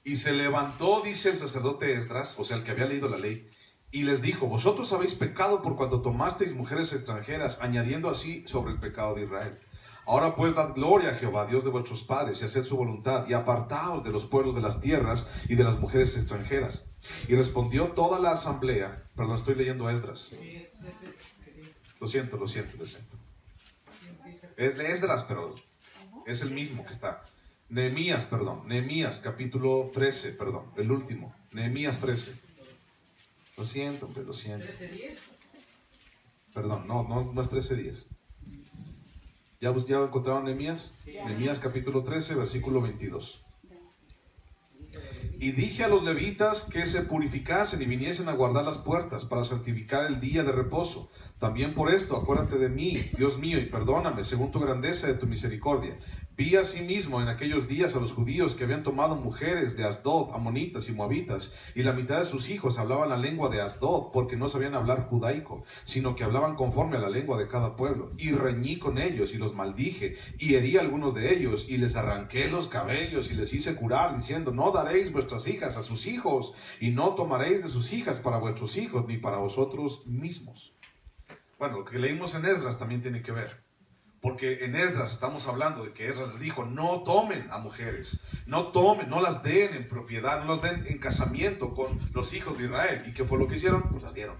Y se levantó, dice el sacerdote Esdras, o sea, el que había leído la ley, y les dijo: vosotros habéis pecado por cuanto tomasteis mujeres extranjeras, añadiendo así sobre el pecado de Israel. Ahora pues dad gloria a Jehová, Dios de vuestros padres, y haced su voluntad, y apartaos de los pueblos de las tierras y de las mujeres extranjeras. Y respondió toda la asamblea. Perdón, estoy leyendo Esdras. Lo siento. Es de Esdras, pero es el mismo que está. Nehemías capítulo 13, el último. Nehemías 13. Lo siento. Perdón, no es 13:10. ¿Ya encontraron Nehemías? Nehemías capítulo 13, versículo 22. Y dije a los levitas que se purificasen y viniesen a guardar las puertas para santificar el día de reposo. También por esto, acuérdate de mí, Dios mío, y perdóname según tu grandeza y de tu misericordia. Vi asimismo en aquellos días a los judíos que habían tomado mujeres de Asdod, amonitas y moabitas, y la mitad de sus hijos hablaban la lengua de Asdod, porque no sabían hablar judaico, sino que hablaban conforme a la lengua de cada pueblo. Y reñí con ellos y los maldije, y herí a algunos de ellos, y les arranqué los cabellos, y les hice curar, diciendo: no daréis vuestras hijas a sus hijos, y no tomaréis de sus hijas para vuestros hijos, ni para vosotros mismos. Bueno, lo que leímos en Esdras también tiene que ver. Porque en Esdras estamos hablando de que Esdras les dijo: no tomen a mujeres, no las den en propiedad, no las den en casamiento con los hijos de Israel. ¿Y qué fue lo que hicieron? Pues las dieron.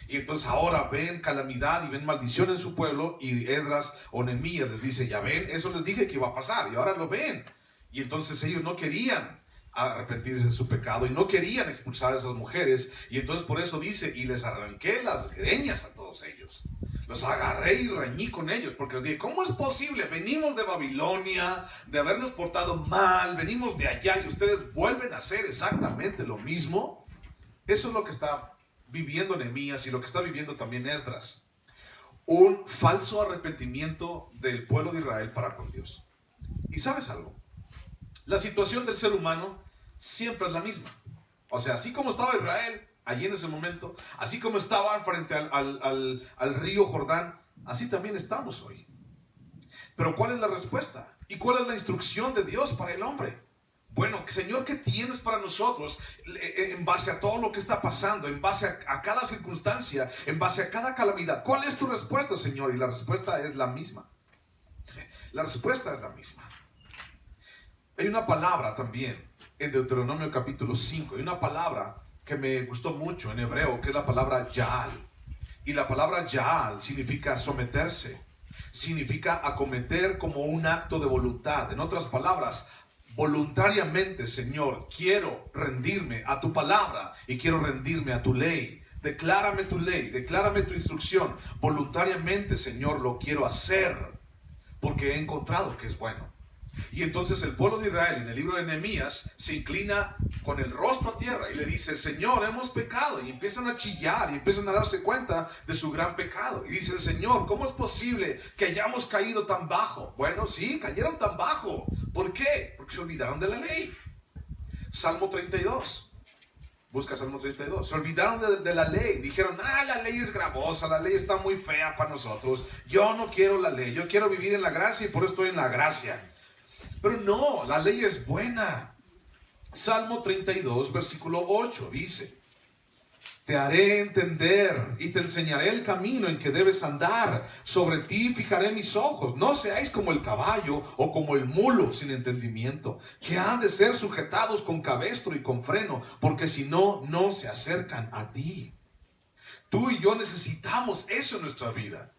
Y entonces ahora ven calamidad y ven maldición en su pueblo, y Esdras o Nehemías les dice: ya ven, eso les dije que iba a pasar, y ahora lo ven. Y entonces ellos no querían arrepentirse de su pecado y no querían expulsar a esas mujeres, y entonces por eso dice: y les arranqué las greñas a todos ellos. Los agarré y reñí con ellos, porque les dije: ¿cómo es posible? Venimos de Babilonia, de habernos portado mal, venimos de allá, y ustedes vuelven a hacer exactamente lo mismo. Eso es lo que está viviendo Nehemías y lo que está viviendo también Esdras. Un falso arrepentimiento del pueblo de Israel para con Dios. ¿Y sabes algo? La situación del ser humano siempre es la misma. O sea, así como estaba Israel allí en ese momento, así como estaban frente al río Jordán, así también estamos hoy. Pero ¿cuál es la respuesta? ¿Y cuál es la instrucción de Dios para el hombre? Bueno, Señor, ¿qué tienes para nosotros en base a todo lo que está pasando, en base a cada circunstancia, en base a cada calamidad? ¿Cuál es tu respuesta, Señor? Y la respuesta es la misma. La respuesta es la misma. Hay una palabra también en Deuteronomio capítulo 5. Hay una palabra que me gustó mucho en hebreo, que es la palabra Yaal. Y la palabra Yaal significa someterse, significa acometer como un acto de voluntad. En otras palabras, voluntariamente: Señor, quiero rendirme a tu palabra y quiero rendirme a tu ley. Declárame tu ley, declárame tu instrucción. Voluntariamente, Señor, lo quiero hacer porque he encontrado que es bueno. Y entonces el pueblo de Israel en el libro de Nehemías se inclina con el rostro a tierra y le dice: Señor, hemos pecado. Y empiezan a chillar y empiezan a darse cuenta de su gran pecado. Y dicen: Señor, ¿cómo es posible que hayamos caído tan bajo? Bueno, sí, cayeron tan bajo. ¿Por qué? Porque se olvidaron de la ley. Salmo 32. Busca Salmo 32. Se olvidaron de la ley. Dijeron: la ley es gravosa, la ley está muy fea para nosotros. Yo no quiero la ley, yo quiero vivir en la gracia y por eso estoy en la gracia. Pero no, la ley es buena. Salmo 32, versículo 8 dice: te haré entender y te enseñaré el camino en que debes andar. Sobre ti fijaré mis ojos. No seáis como el caballo o como el mulo sin entendimiento, que han de ser sujetados con cabestro y con freno, porque si no, no se acercan a ti. Tú y yo necesitamos eso en nuestra vida.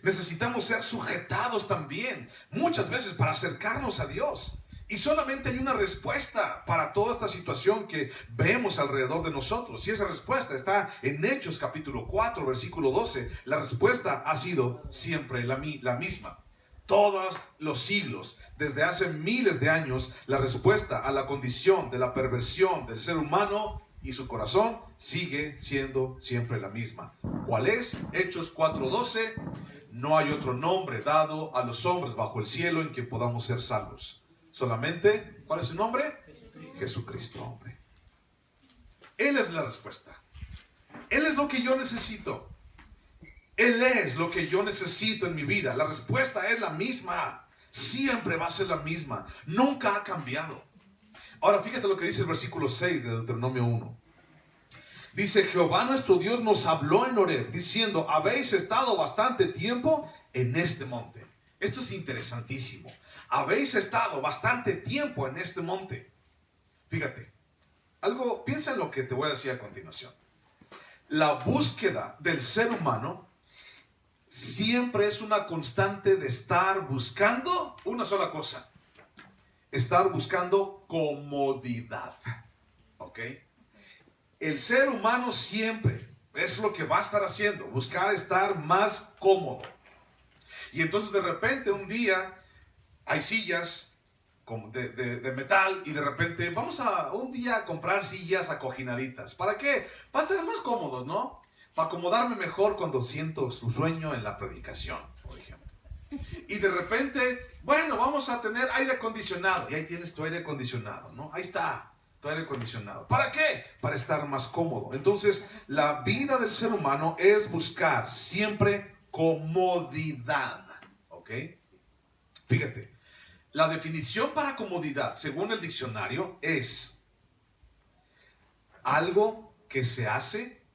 Necesitamos ser sujetados también, muchas veces, para acercarnos a Dios. Y solamente hay una respuesta para toda esta situación que vemos alrededor de nosotros. Y esa respuesta está en Hechos capítulo 4, versículo 12. La respuesta ha sido siempre la misma. Todos los siglos, desde hace miles de años, la respuesta a la condición de la perversión del ser humano y su corazón sigue siendo siempre la misma. ¿Cuál es? Hechos 4:12. No hay otro nombre dado a los hombres bajo el cielo en que podamos ser salvos. Solamente, ¿cuál es su nombre? Jesucristo, hombre. Él es la respuesta. Él es lo que yo necesito. Él es lo que yo necesito en mi vida. La respuesta es la misma. Siempre va a ser la misma. Nunca ha cambiado. Ahora fíjate lo que dice el versículo 6 de Deuteronomio 1. Dice: Jehová nuestro Dios nos habló en Horeb, diciendo: habéis estado bastante tiempo en este monte. Esto es interesantísimo. Habéis estado bastante tiempo en este monte. Fíjate, piensa en lo que te voy a decir a continuación. La búsqueda del ser humano siempre es una constante de estar buscando una sola cosa. Estar buscando comodidad. ¿Ok? El ser humano siempre es lo que va a estar haciendo, buscar estar más cómodo. Y entonces de repente un día hay sillas de metal y de repente vamos a un día a comprar sillas acoginaditas. ¿Para qué? Para estar más cómodos, ¿no? Para acomodarme mejor cuando siento su sueño en la predicación, por ejemplo. Y de repente, bueno, vamos a tener aire acondicionado. Y ahí tienes tu aire acondicionado, ¿no? Ahí está. Aire acondicionado. ¿Para qué? Para estar más cómodo. Entonces, la vida del ser humano es buscar siempre comodidad. ¿Ok? Fíjate, la definición para comodidad, según el diccionario, es algo que se hace,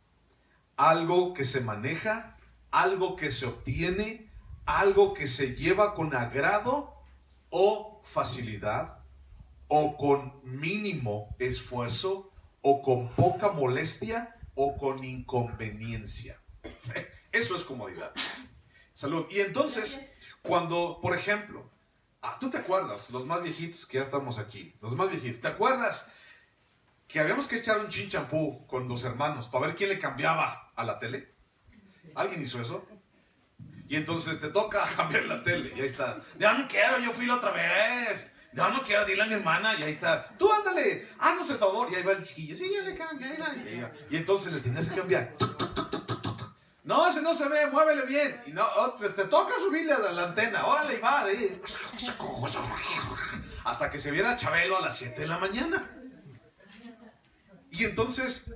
algo que se maneja, algo que se obtiene, algo que se lleva con agrado o facilidad, o con mínimo esfuerzo, o con poca molestia, o con inconveniencia. Eso es comodidad. Salud. Y entonces, cuando, por ejemplo, tú te acuerdas, los más viejitos que ya estamos aquí, los más viejitos, ¿te acuerdas que habíamos que echar un chin champú con los hermanos para ver quién le cambiaba a la tele? ¿Alguien hizo eso? Y entonces te toca cambiar la tele, y ahí está. Ya no quiero, yo fui la otra vez. No quiero, dile a mi hermana, y ahí está. Tú ándale, haznos el favor. Y ahí va el chiquillo. Sí, ya le cambio, ahí va. Y entonces le tienes que cambiar. No, ese no se ve, muévele bien. Y no, pues te toca subirle a la antena. Órale, y va. Ahí. Hasta que se viera Chabelo a las 7 de la mañana. Y entonces,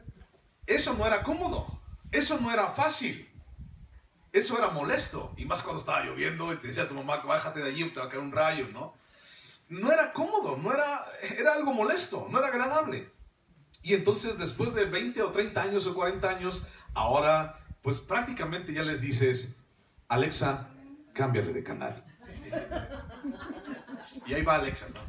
eso no era cómodo. Eso no era fácil. Eso era molesto. Y más cuando estaba lloviendo y te decía a tu mamá, bájate de allí, te va a caer un rayo, ¿no? No era cómodo, era algo molesto, no era agradable. Y entonces después de 20 o 30 años o 40 años, ahora pues prácticamente ya les dices, Alexa, cámbiale de canal. Y ahí va Alexa, ¿no?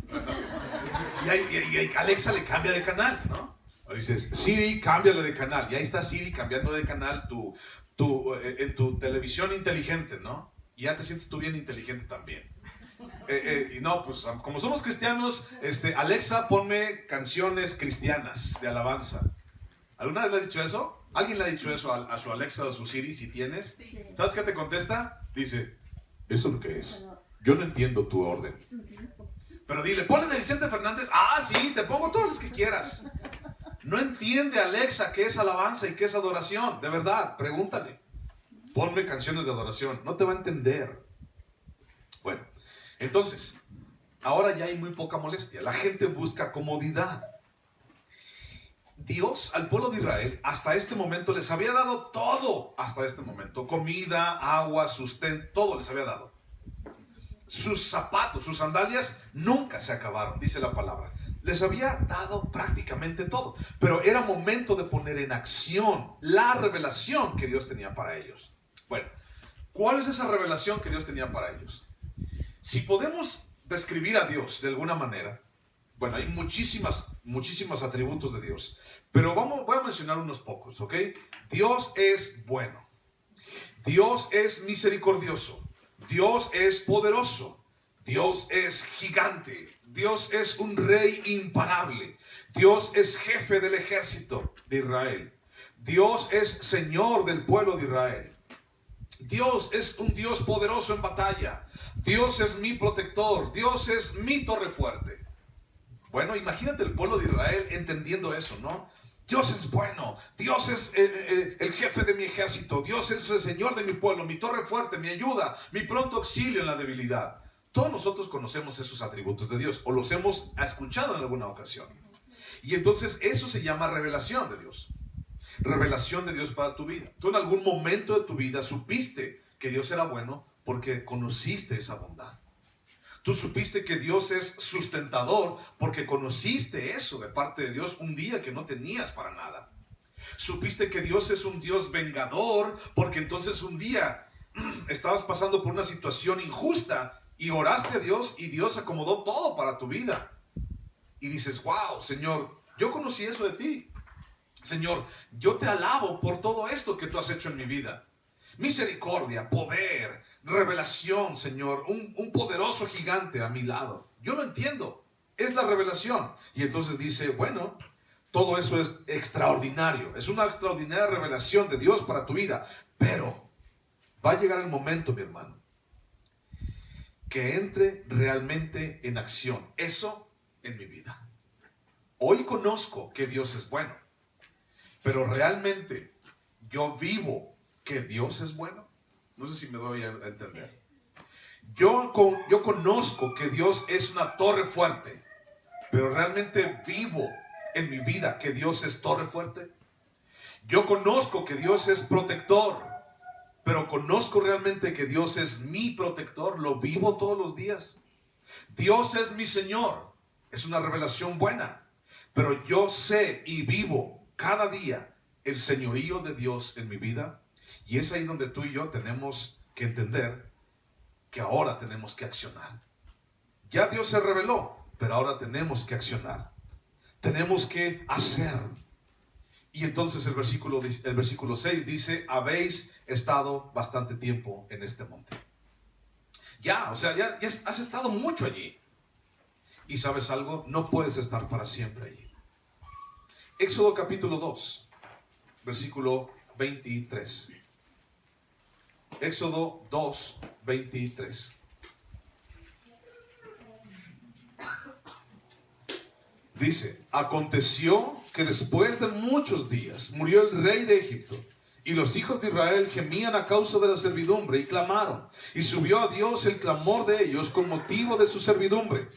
Y Alexa le cambia de canal, ¿no? O dices, Siri, cámbiale de canal. Y ahí está Siri cambiando de canal en tu televisión inteligente, ¿no? Y ya te sientes tú bien inteligente también. Y no, pues como somos cristianos, Alexa, ponme canciones cristianas de alabanza. ¿Alguna vez le has dicho eso? ¿Alguien le ha dicho eso a su Alexa o a su Siri, si tienes? Sí. ¿Sabes qué te contesta? Dice, ¿eso es lo que es? Yo no entiendo tu orden. Pero dile, ponle de Vicente Fernández. Ah, sí, te pongo todos los que quieras. No entiende Alexa qué es alabanza y qué es adoración. De verdad, pregúntale. Ponme canciones de adoración. No te va a entender. Bueno, entonces, ahora ya hay muy poca molestia. La gente busca comodidad. Dios al pueblo de Israel hasta este momento les había dado todo. Hasta este momento. Comida, agua, sustento, todo les había dado. Sus zapatos, sus sandalias nunca se acabaron, dice la palabra. Les había dado prácticamente todo. Pero era momento de poner en acción la revelación que Dios tenía para ellos. Bueno, ¿cuál es esa revelación que Dios tenía para ellos? Si podemos describir a Dios de alguna manera, bueno, hay muchísimos atributos de Dios, pero voy a mencionar unos pocos, ¿ok? Dios es bueno, Dios es misericordioso, Dios es poderoso, Dios es gigante, Dios es un rey imparable, Dios es jefe del ejército de Israel, Dios es Señor del pueblo de Israel. Dios es un Dios poderoso en batalla. Dios es mi protector. Dios es mi torre fuerte. Bueno, imagínate el pueblo de Israel entendiendo eso, ¿no? Dios es bueno. Dios es el jefe de mi ejército. Dios es el Señor de mi pueblo, mi torre fuerte, mi ayuda, mi pronto auxilio en la debilidad. Todos nosotros conocemos esos atributos de Dios o los hemos escuchado en alguna ocasión. Y entonces eso se llama revelación de Dios. Revelación de Dios para tu vida. Tú en algún momento de tu vida supiste que Dios era bueno porque conociste esa bondad. Tú supiste que Dios es sustentador porque conociste eso de parte de Dios un día que no tenías para nada. Supiste que Dios es un Dios vengador porque entonces un día estabas pasando por una situación injusta y oraste a Dios y Dios acomodó todo para tu vida. Y dices, wow, Señor, yo conocí eso de ti. Señor, yo te alabo por todo esto que tú has hecho en mi vida. Misericordia, poder, revelación, Señor, un poderoso gigante a mi lado. Yo lo entiendo, es la revelación. Y entonces dice, bueno, todo eso es extraordinario. Es una extraordinaria revelación de Dios para tu vida. Pero va a llegar el momento, mi hermano, que entre realmente en acción eso en mi vida. Hoy conozco que Dios es bueno, pero realmente yo vivo que Dios es bueno. No sé si me doy a entender. Yo conozco que Dios es una torre fuerte, pero realmente vivo en mi vida que Dios es torre fuerte. Yo conozco que Dios es protector, pero conozco realmente que Dios es mi protector. Lo vivo todos los días. Dios es mi Señor. Es una revelación buena. Pero yo sé y vivo cada día el señorío de Dios en mi vida. Y es ahí donde tú y yo tenemos que entender que ahora tenemos que accionar. Ya Dios se reveló, pero ahora tenemos que accionar. Tenemos que hacer. Y entonces el versículo 6 dice, habéis estado bastante tiempo en este monte. Ya has estado mucho allí. Y ¿sabes algo? No puedes estar para siempre allí. Éxodo capítulo 2, versículo 23. Éxodo 2, 23. Dice, aconteció que después de muchos días murió el rey de Egipto, y los hijos de Israel gemían a causa de la servidumbre y clamaron, y subió a Dios el clamor de ellos con motivo de su servidumbre.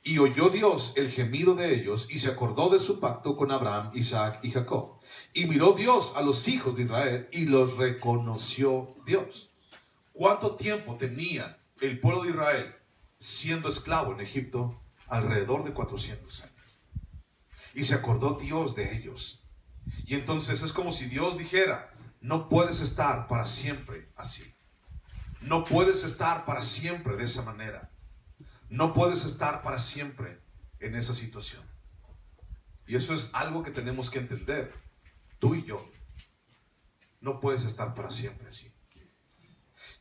Y oyó Dios el gemido de ellos, y se acordó de su pacto con Abraham, Isaac y Jacob. Y miró Dios a los hijos de Israel, y los reconoció Dios. ¿Cuánto tiempo tenía el pueblo de Israel siendo esclavo en Egipto? Alrededor de 400 años. Y se acordó Dios de ellos. Y entonces es como si Dios dijera, no puedes estar para siempre así. No puedes estar para siempre de esa manera. No puedes estar para siempre en esa situación. Y eso es algo que tenemos que entender, tú y yo. No puedes estar para siempre así.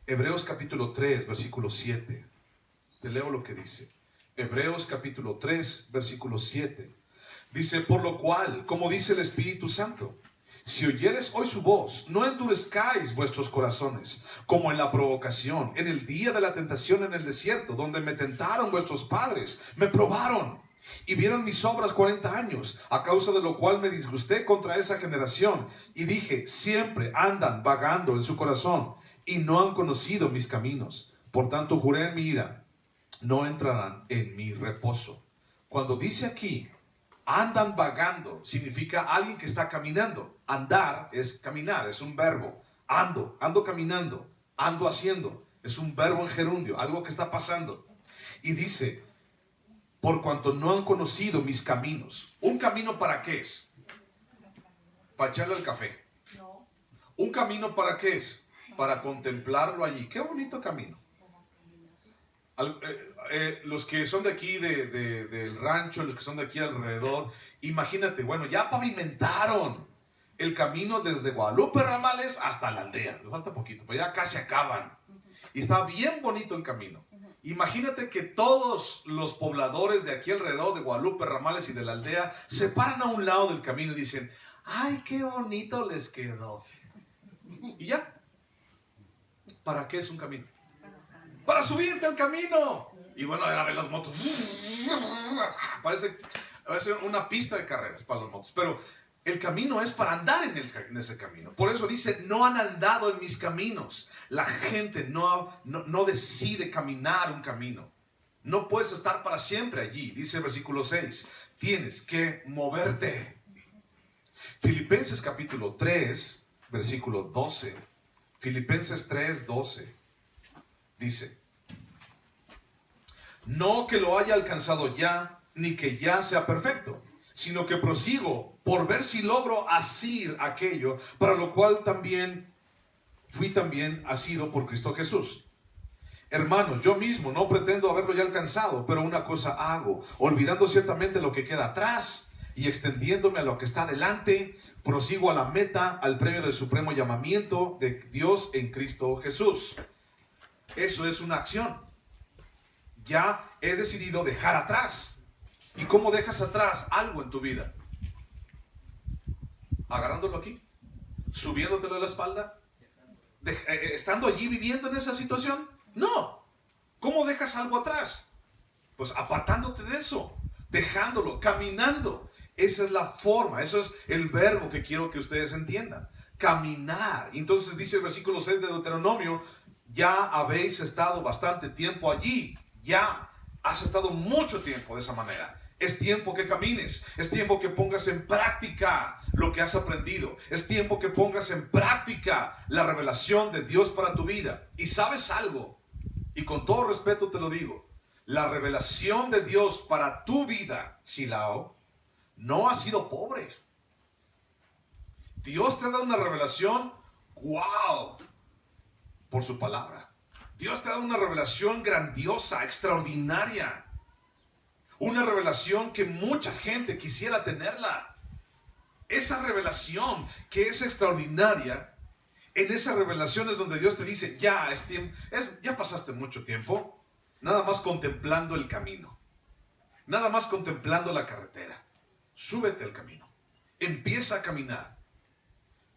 Hebreos capítulo 3, versículo 7. Te leo lo que dice. Hebreos capítulo 3, versículo 7. Dice, por lo cual, como dice el Espíritu Santo, si oyeres hoy su voz, no endurezcáis vuestros corazones, como en la provocación, en el día de la tentación en el desierto, donde me tentaron vuestros padres, me probaron y vieron mis obras 40 años, a causa de lo cual me disgusté contra esa generación, y dije, siempre andan vagando en su corazón, y no han conocido mis caminos. Por tanto, juré en mi ira, no entrarán en mi reposo. Cuando dice aquí, andan vagando, significa alguien que está caminando. Andar es caminar, es un verbo. Ando caminando, ando haciendo. Es un verbo en gerundio, algo que está pasando. Y dice, por cuanto no han conocido mis caminos. ¿Un camino para qué es? Para echarle el café. ¿Un camino para qué es? Para contemplarlo allí. Qué bonito camino. Los que son de aquí, del rancho, los que son de aquí alrededor, imagínate, bueno, ya pavimentaron el camino desde Guadalupe Ramales hasta la aldea. Les falta poquito, pero ya casi acaban. Y está bien bonito el camino. Imagínate que todos los pobladores de aquí alrededor de Guadalupe Ramales y de la aldea se paran a un lado del camino y dicen, ¡ay, qué bonito les quedó! Y ya. ¿Para qué es un camino? Para subirte al camino. Y bueno, a ver las motos. Parece una pista de carreras para las motos. Pero el camino es para andar en ese camino. Por eso dice, no han andado en mis caminos. La gente no decide caminar un camino. No puedes estar para siempre allí. Dice el versículo 6. Tienes que moverte. Filipenses capítulo 3, versículo 12. Filipenses 3, 12. Dice, no que lo haya alcanzado ya, ni que ya sea perfecto, sino que prosigo por ver si logro asir aquello, para lo cual también fui también asido por Cristo Jesús. Hermanos, yo mismo no pretendo haberlo ya alcanzado, pero una cosa hago, olvidando ciertamente lo que queda atrás y extendiéndome a lo que está delante, prosigo a la meta, al premio del supremo llamamiento de Dios en Cristo Jesús. Eso es una acción. Ya he decidido dejar atrás. ¿Y cómo dejas atrás algo en tu vida? Agarrándolo aquí, subiéndotelo a la espalda, estando allí viviendo en esa situación. No. ¿Cómo dejas algo atrás? Pues apartándote de eso, dejándolo, caminando. Esa es la forma, eso es el verbo que quiero que ustedes entiendan. Caminar. Entonces dice el versículo 6 de Deuteronomio, ya habéis estado bastante tiempo allí. Ya has estado mucho tiempo de esa manera. Es tiempo que camines, es tiempo que pongas en práctica lo que has aprendido, es tiempo que pongas en práctica la revelación de Dios para tu vida. Y sabes algo, y con todo respeto te lo digo, la revelación de Dios para tu vida, Silao, no ha sido pobre. Dios te da una revelación, wow, por su palabra. Dios te da una revelación grandiosa, extraordinaria. Una revelación que mucha gente quisiera tenerla. Esa revelación que es extraordinaria, en esa revelación es donde Dios te dice, ya es tiempo, ya pasaste mucho tiempo, nada más contemplando el camino, nada más contemplando la carretera. Súbete al camino, empieza a caminar.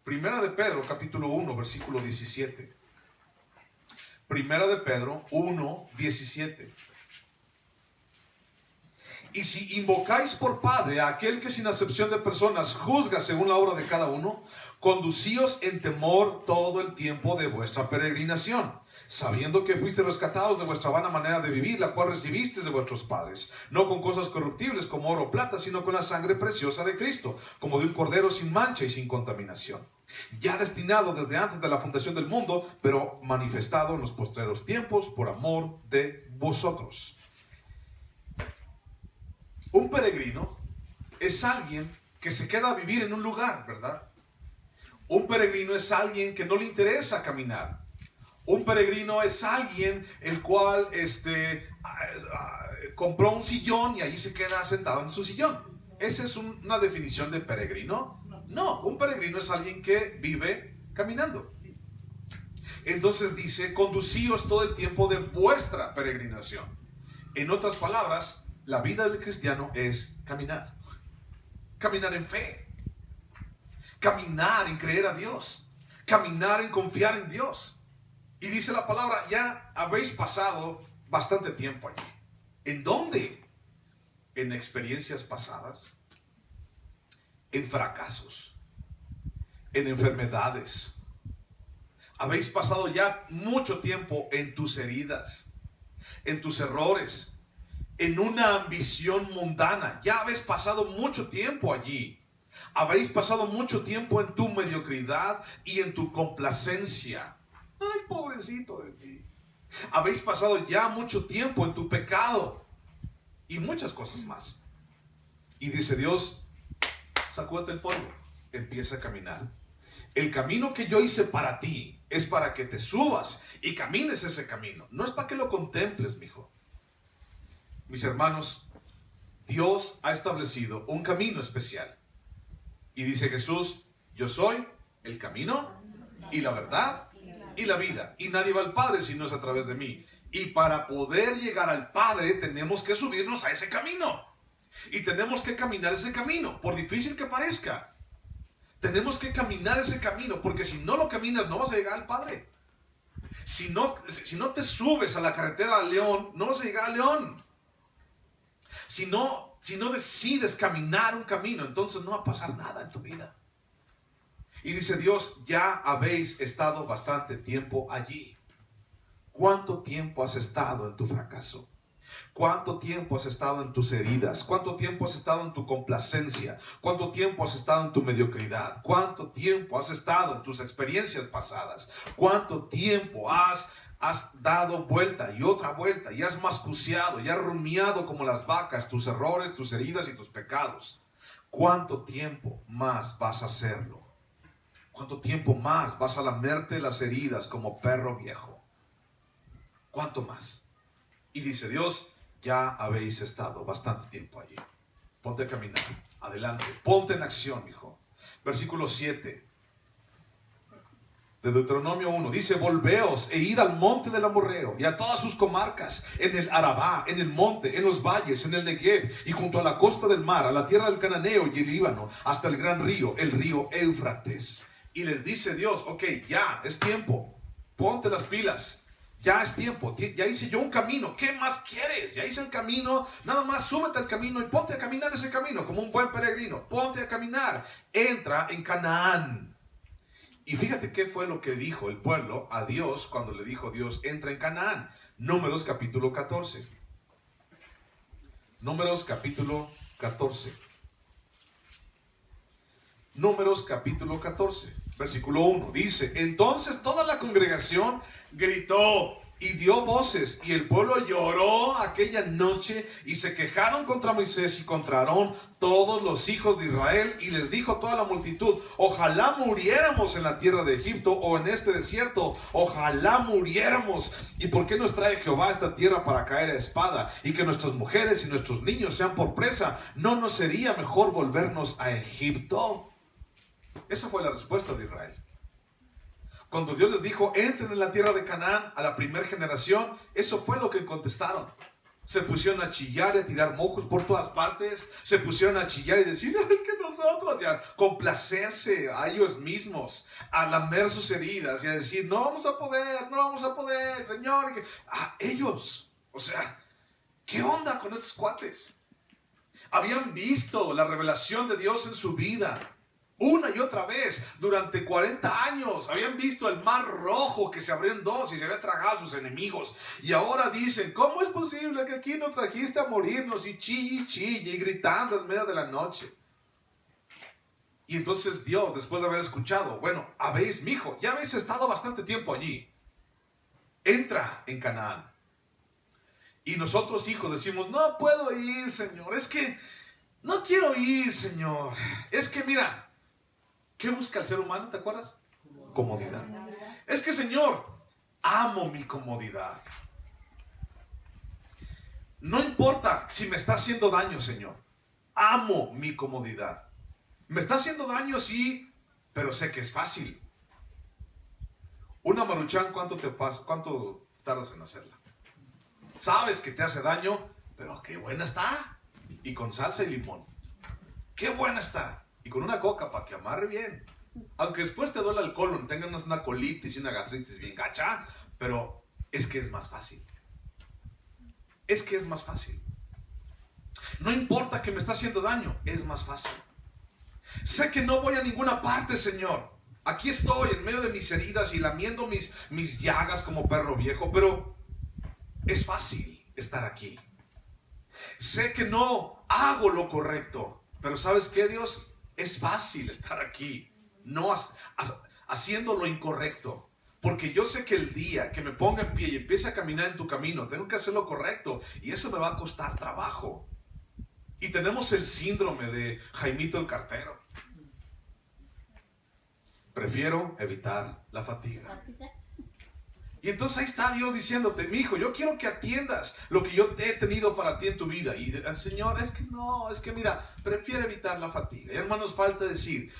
Primera de Pedro, capítulo 1, versículo 17. Primera de Pedro 1, 17. Y si invocáis por Padre a aquel que sin acepción de personas juzga según la obra de cada uno, conducíos en temor todo el tiempo de vuestra peregrinación, sabiendo que fuisteis rescatados de vuestra vana manera de vivir, la cual recibisteis de vuestros padres, no con cosas corruptibles como oro o plata, sino con la sangre preciosa de Cristo, como de un cordero sin mancha y sin contaminación, ya destinado desde antes de la fundación del mundo, pero manifestado en los postreros tiempos por amor de vosotros. Un peregrino es alguien que se queda a vivir en un lugar, ¿verdad? Un peregrino es alguien que no le interesa caminar. Un peregrino es alguien el cual compró un sillón y allí se queda sentado en su sillón. ¿Esa es una definición de peregrino? No, un peregrino es alguien que vive caminando. Entonces dice, conducíos todo el tiempo de vuestra peregrinación. En otras palabras, la vida del cristiano es caminar. Caminar en fe. Caminar en creer a Dios. Caminar en confiar en Dios. Y dice la palabra, ya habéis pasado bastante tiempo allí. ¿En dónde? En experiencias pasadas. En fracasos. En enfermedades. Habéis pasado ya mucho tiempo en tus heridas. En tus errores. En una ambición mundana. Ya habéis pasado mucho tiempo allí. Habéis pasado mucho tiempo en tu mediocridad y en tu complacencia. Ay, pobrecito de mí. Habéis pasado ya mucho tiempo en tu pecado y muchas cosas más. Y dice Dios, sacúdete el polvo, empieza a caminar. El camino que yo hice para ti es para que te subas y camines ese camino. No es para que lo contemples, mijo. Mis hermanos, Dios ha establecido un camino especial. Y dice Jesús, yo soy el camino y la verdad y la vida. Y nadie va al Padre si no es a través de mí. Y para poder llegar al Padre tenemos que subirnos a ese camino. Y tenemos que caminar ese camino, por difícil que parezca. Tenemos que caminar ese camino, porque si no lo caminas no vas a llegar al Padre. Si no te subes a la carretera a León, no vas a llegar a León. Si no decides caminar un camino, entonces no va a pasar nada en tu vida. Y dice Dios, ya habéis estado bastante tiempo allí. ¿Cuánto tiempo has estado en tu fracaso? ¿Cuánto tiempo has estado en tus heridas? ¿Cuánto tiempo has estado en tu complacencia? ¿Cuánto tiempo has estado en tu mediocridad? ¿Cuánto tiempo has estado en tus experiencias pasadas? ¿Cuánto tiempo has dado vuelta y has mascuciado y has rumiado como las vacas tus errores, tus heridas y tus pecados? ¿Cuánto tiempo más vas a hacerlo? ¿Cuánto tiempo más vas a lamerte las heridas como perro viejo? ¿Cuánto más? Y dice Dios, ya habéis estado bastante tiempo allí. Ponte a caminar, adelante, ponte en acción, hijo. Versículo 7 de Deuteronomio 1, dice, volveos e id al monte del Amorreo y a todas sus comarcas, en el Arabá, en el monte, en los valles, en el Negev y junto a la costa del mar, a la tierra del Cananeo y el Líbano, hasta el gran río, el río Éufrates. Y les dice Dios, ok, ya es tiempo, ponte las pilas, ya es tiempo, ya hice yo un camino, ¿qué más quieres? Ya hice el camino, nada más súbete al camino y ponte a caminar ese camino como un buen peregrino, ponte a caminar, entra en Canaán. Y fíjate qué fue lo que dijo el pueblo a Dios cuando le dijo Dios, entra en Canaán. Números capítulo 14. Números capítulo 14. Números capítulo 14, versículo 1. Dice, entonces toda la congregación gritó y dio voces, y el pueblo lloró aquella noche, y se quejaron contra Moisés y contra Aarón todos los hijos de Israel, y les dijo toda la multitud, ojalá muriéramos en la tierra de Egipto o en este desierto, ojalá muriéramos. ¿Y por qué nos trae Jehová a esta tierra para caer a espada, y que nuestras mujeres y nuestros niños sean por presa? ¿No nos sería mejor volvernos a Egipto? Esa fue la respuesta de Israel. Cuando Dios les dijo, entren en la tierra de Canaán a la primera generación, eso fue lo que contestaron. Se pusieron a chillar y a tirar mojos por todas partes. Se pusieron a chillar y decir, es que nosotros, y a complacerse a ellos mismos, a lamer sus heridas y a decir, no vamos a poder, Señor. A ellos, o sea, ¿qué onda con estos cuates? Habían visto la revelación de Dios en su vida. Una y otra vez, durante 40 años, habían visto el mar rojo que se abrió en dos y se había tragado a sus enemigos. Y ahora dicen, ¿cómo es posible que aquí nos trajiste a morirnos? Y chille y gritando en medio de la noche. Y entonces Dios, después de haber escuchado, bueno, mijo, ya habéis estado bastante tiempo allí. Entra en Canaán. Y nosotros, hijos, decimos, no puedo ir, Señor. Es que no quiero ir, Señor. Es que mira, ¿qué busca el ser humano? ¿Te acuerdas? Comodidad. Es que, Señor, amo mi comodidad. No importa si me está haciendo daño, Señor. Amo mi comodidad. Me está haciendo daño, sí, pero sé que es fácil. Una Maruchan, ¿cuánto tardas en hacerla? Sabes que te hace daño, pero qué buena está. Y con salsa y limón. Qué buena está. Y con una coca para que amarre bien. Aunque después te duele el colon, tengas una colitis y una gastritis bien gacha, pero es que es más fácil. Es que es más fácil. No importa que me está haciendo daño, es más fácil. Sé que no voy a ninguna parte, Señor. Aquí estoy en medio de mis heridas y lamiendo mis llagas como perro viejo, pero es fácil estar aquí. Sé que no hago lo correcto, pero ¿sabes qué, Dios? Es fácil estar aquí, no haciendo lo incorrecto. Porque yo sé que el día que me ponga en pie y empiece a caminar en tu camino, tengo que hacer lo correcto. Y eso me va a costar trabajo. Y tenemos el síndrome de Jaimito el cartero. Prefiero evitar la fatiga. Y entonces ahí está Dios diciéndote, mi hijo, yo quiero que atiendas lo que yo te he tenido para ti en tu vida. Y el Señor, es que mira, prefiero evitar la fatiga. Y hermanos, falta decir,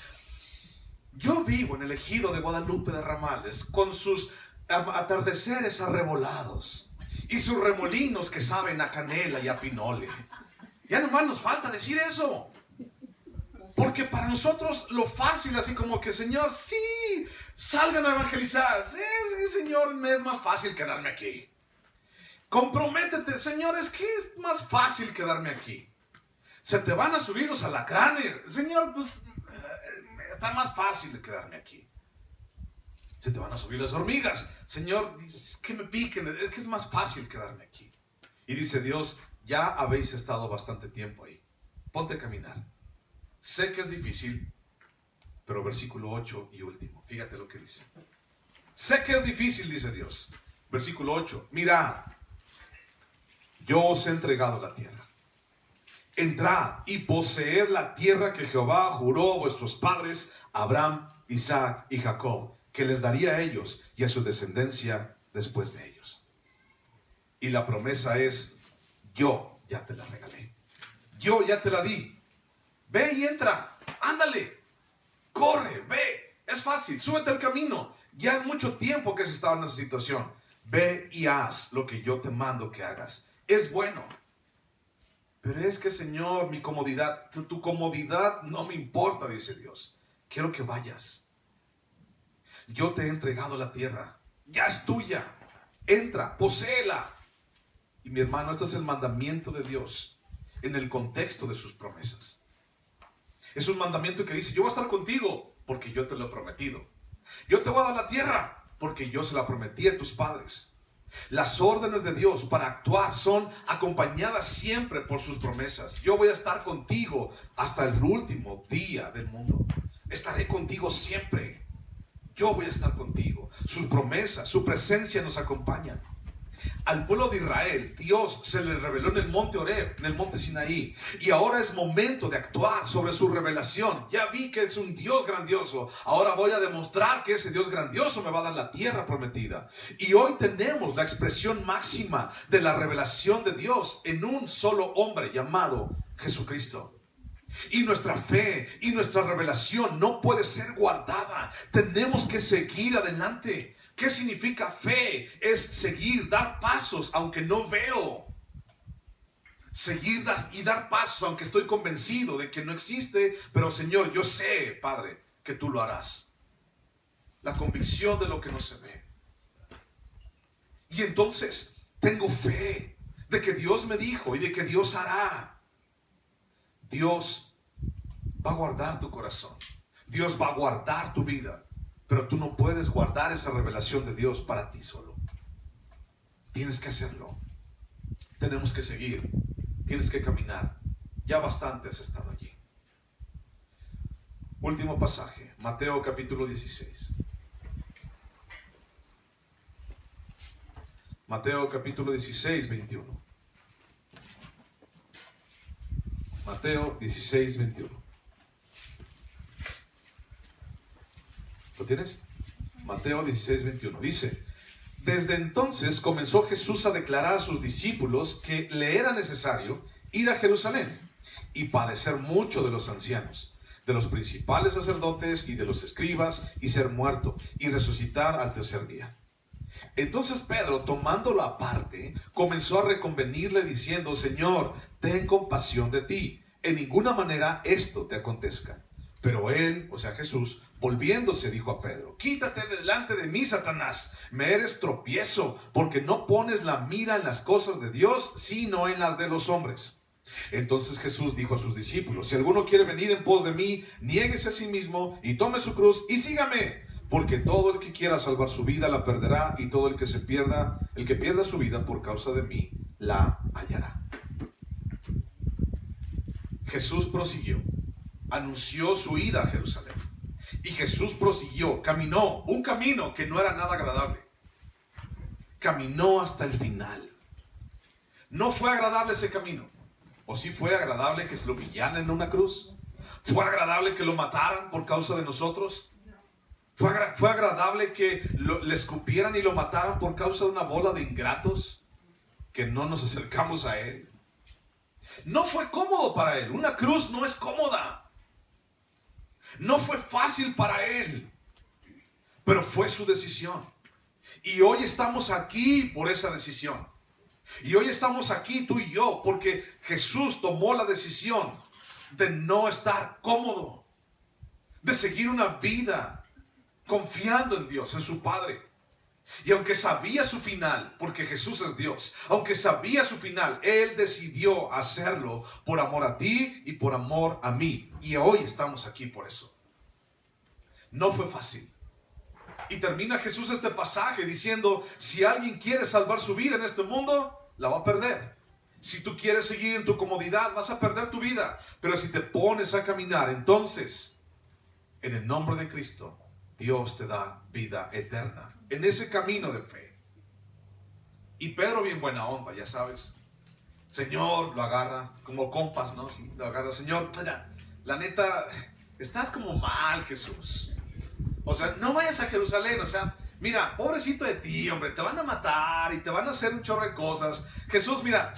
yo vivo en el ejido de Guadalupe de Ramales, con sus atardeceres arrebolados y sus remolinos que saben a canela y a pinole. Ya nomás nos falta decir eso. Porque para nosotros lo fácil, así como que, Señor, sí, salgan a evangelizar. Sí, Señor, me es más fácil quedarme aquí. Comprométete, Señor, es que es más fácil quedarme aquí. Se te van a subir los alacranes. Señor, pues está más fácil quedarme aquí. Se te van a subir las hormigas. Señor, es que me piquen, es que es más fácil quedarme aquí. Y dice Dios, ya habéis estado bastante tiempo ahí. Ponte a caminar. Sé que es difícil, pero versículo 8 y último, fíjate lo que dice. Sé que es difícil, dice Dios. Versículo 8, mirad, yo os he entregado la tierra. Entrad y poseed la tierra que Jehová juró a vuestros padres, Abraham, Isaac y Jacob, que les daría a ellos y a su descendencia después de ellos. Y la promesa es: yo ya te la regalé, yo ya te la di. Ve y entra, ándale, corre, ve, es fácil, súbete al camino. Ya es mucho tiempo que has estado en esa situación. Ve y haz lo que yo te mando que hagas. Es bueno. Pero es que, Señor, mi comodidad, tu comodidad no me importa, dice Dios. Quiero que vayas. Yo te he entregado la tierra, ya es tuya. Entra, poséela. Y mi hermano, este es el mandamiento de Dios en el contexto de sus promesas. Es un mandamiento que dice: yo voy a estar contigo porque yo te lo he prometido. Yo te voy a dar la tierra porque yo se la prometí a tus padres. Las órdenes de Dios para actuar son acompañadas siempre por sus promesas. Yo voy a estar contigo hasta el último día del mundo. Estaré contigo siempre. Yo voy a estar contigo. Sus promesas, su presencia nos acompañan. Al pueblo de Israel, Dios se les reveló en el monte Horeb, en el monte Sinaí. Y ahora es momento de actuar sobre su revelación. Ya vi que es un Dios grandioso. Ahora voy a demostrar que ese Dios grandioso me va a dar la tierra prometida. Y hoy tenemos la expresión máxima de la revelación de Dios en un solo hombre llamado Jesucristo. Y nuestra fe y nuestra revelación no puede ser guardada. Tenemos que seguir adelante. ¿Qué significa fe? Es seguir, dar pasos aunque no veo. Seguir y dar pasos aunque estoy convencido de que no existe. Pero Señor, yo sé, Padre, que tú lo harás. La convicción de lo que no se ve. Y entonces tengo fe de que Dios me dijo y de que Dios hará. Dios va a guardar tu corazón. Dios va a guardar tu vida. Pero tú no puedes guardar esa revelación de Dios para ti solo. Tienes que hacerlo. Tenemos que seguir. Tienes que caminar. Ya bastante has estado allí. Último pasaje. Mateo capítulo 16. Mateo capítulo 16, 21. Mateo 16, 21. ¿Lo tienes? Mateo 16, 21. Dice: desde entonces comenzó Jesús a declarar a sus discípulos que le era necesario ir a Jerusalén y padecer mucho de los ancianos, de los principales sacerdotes y de los escribas, y ser muerto y resucitar al tercer día. Entonces Pedro, tomándolo aparte, comenzó a reconvenirle diciendo: Señor, ten compasión de ti, en ninguna manera esto te acontezca. Pero él, o sea Jesús, volviéndose, dijo a Pedro: quítate delante de mí, Satanás, me eres tropiezo, porque no pones la mira en las cosas de Dios, sino en las de los hombres. Entonces Jesús dijo a sus discípulos: si alguno quiere venir en pos de mí, niéguese a sí mismo y tome su cruz y sígame. Porque todo el que quiera salvar su vida la perderá, y todo el que pierda su vida por causa de mí, la hallará. Jesús prosiguió, anunció su ida a Jerusalén. Y Jesús prosiguió, caminó un camino que no era nada agradable. Caminó hasta el final. No fue agradable ese camino. ¿O sí fue agradable que se lo humillaran en una cruz? ¿Fue agradable que lo mataran por causa de nosotros? ¿Fue agradable que le escupieran y lo mataran por causa de una bola de ingratos que no nos acercamos a Él? No fue cómodo para Él. Una cruz no es cómoda. No fue fácil para Él. Pero fue su decisión. Y hoy estamos aquí por esa decisión. Y hoy estamos aquí tú y yo porque Jesús tomó la decisión de no estar cómodo, de seguir una vida confiando en Dios, en su Padre. Y aunque sabía su final, porque Jesús es Dios, aunque sabía su final, Él decidió hacerlo por amor a ti y por amor a mí. Y hoy estamos aquí por eso. No fue fácil. Y termina Jesús este pasaje diciendo: si alguien quiere salvar su vida en este mundo, la va a perder. Si tú quieres seguir en tu comodidad, vas a perder tu vida. Pero si te pones a caminar, entonces, en el nombre de Cristo, Dios te da vida eterna en ese camino de fe. Y Pedro, bien buena onda, ya sabes. Señor, lo agarra como compas, ¿no? Sí, lo agarra. Señor, mira, la neta, estás como mal, Jesús. O sea, no vayas a Jerusalén. O sea, mira, pobrecito de ti, hombre, te van a matar y te van a hacer un chorro de cosas. Jesús, mira,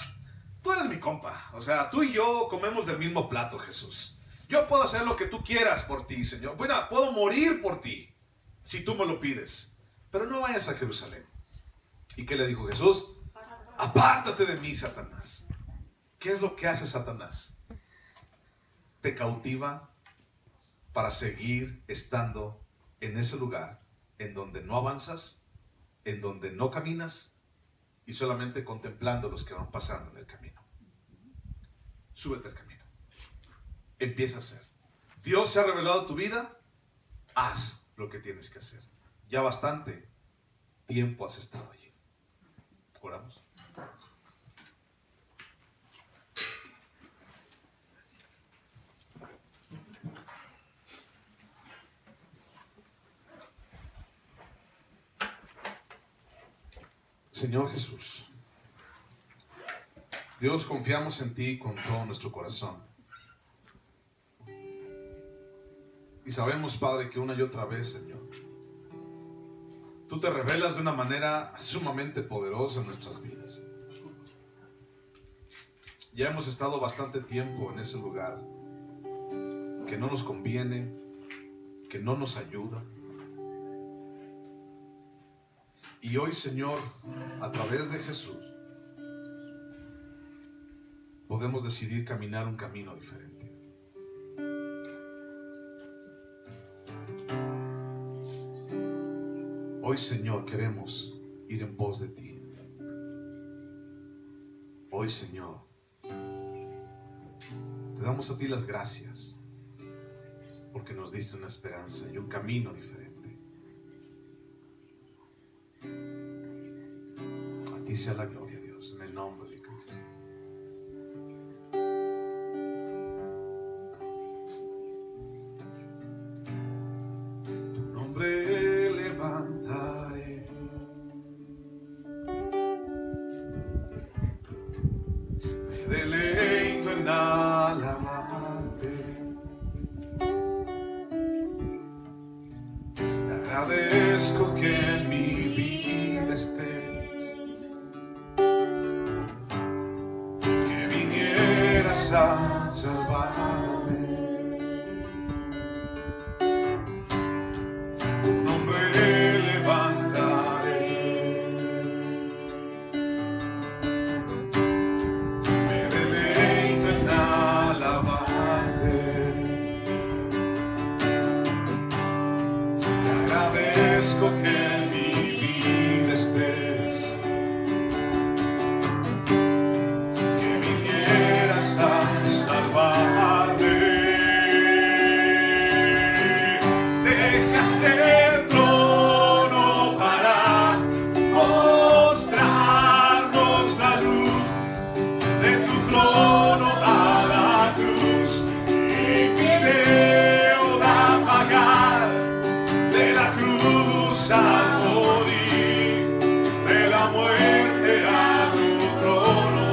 tú eres mi compa. O sea, tú y yo comemos del mismo plato, Jesús. Yo puedo hacer lo que tú quieras por ti, Señor. Bueno, puedo morir por ti, si tú me lo pides. Pero no vayas a Jerusalén. ¿Y qué le dijo Jesús? Apártate de mí, Satanás. ¿Qué es lo que hace Satanás? Te cautiva para seguir estando en ese lugar en donde no avanzas, en donde no caminas y solamente contemplando los que van pasando en el camino. Súbete al camino. Empieza a hacer. Dios se ha revelado a tu vida. Haz lo que tienes que hacer. Ya bastante tiempo has estado allí. Oramos. Señor Jesús, Dios, confiamos en ti con todo nuestro corazón. Y sabemos, Padre, que una y otra vez, Señor, tú te revelas de una manera sumamente poderosa en nuestras vidas. Ya hemos estado bastante tiempo en ese lugar que no nos conviene, que no nos ayuda. Y hoy, Señor, a través de Jesús, podemos decidir caminar un camino diferente. Hoy, Señor, queremos ir en pos de ti. Hoy, Señor, te damos a ti las gracias porque nos diste una esperanza y un camino diferente. A ti sea la gloria, Dios, en el nombre de Cristo. Tu nombre levantaré, me deleito en alabarte. Te agradezco que en mi vida estés, a salvarme. Tu nombre levantaré, me deleito en alabarte. Te agradezco que en mi vida estés, a salvarme. Dejaste el trono para mostrarnos la luz de tu trono a la cruz, y mi deuda pagar de la cruz al morir, de la muerte a tu trono.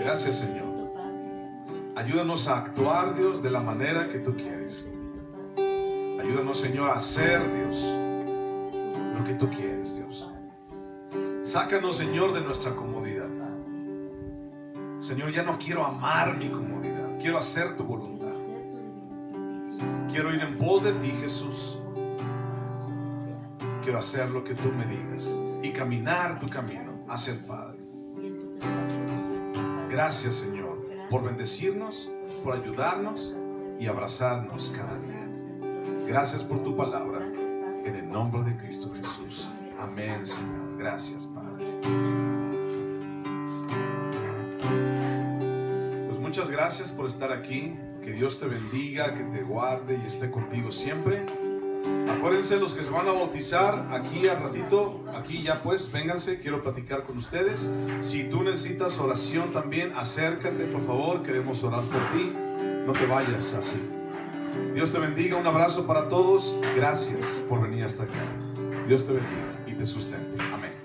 Gracias, Señor. Ayúdanos a actuar, Dios, de la manera que tú quieres. Ayúdanos, Señor, a hacer, Dios, lo que tú quieres, Dios. Sácanos, Señor, de nuestra comodidad. Señor, ya no quiero amar mi comodidad, quiero hacer tu voluntad. Quiero ir en pos de ti, Jesús. Quiero hacer lo que tú me digas y caminar tu camino hacia el Padre. Gracias, Señor, por bendecirnos, por ayudarnos y abrazarnos cada día. Gracias por tu palabra, en el nombre de Cristo Jesús. Amén, Señor. Gracias, Padre. Pues muchas gracias por estar aquí. Que Dios te bendiga, que te guarde y esté contigo siempre. Acuérdense, los que se van a bautizar aquí al ratito, aquí ya pues, vénganse, quiero platicar con ustedes. Si tú necesitas oración también, acércate, por favor, queremos orar por ti. No te vayas así. Dios te bendiga, un abrazo para todos. Gracias por venir hasta acá. Dios te bendiga y te sustente. Amén.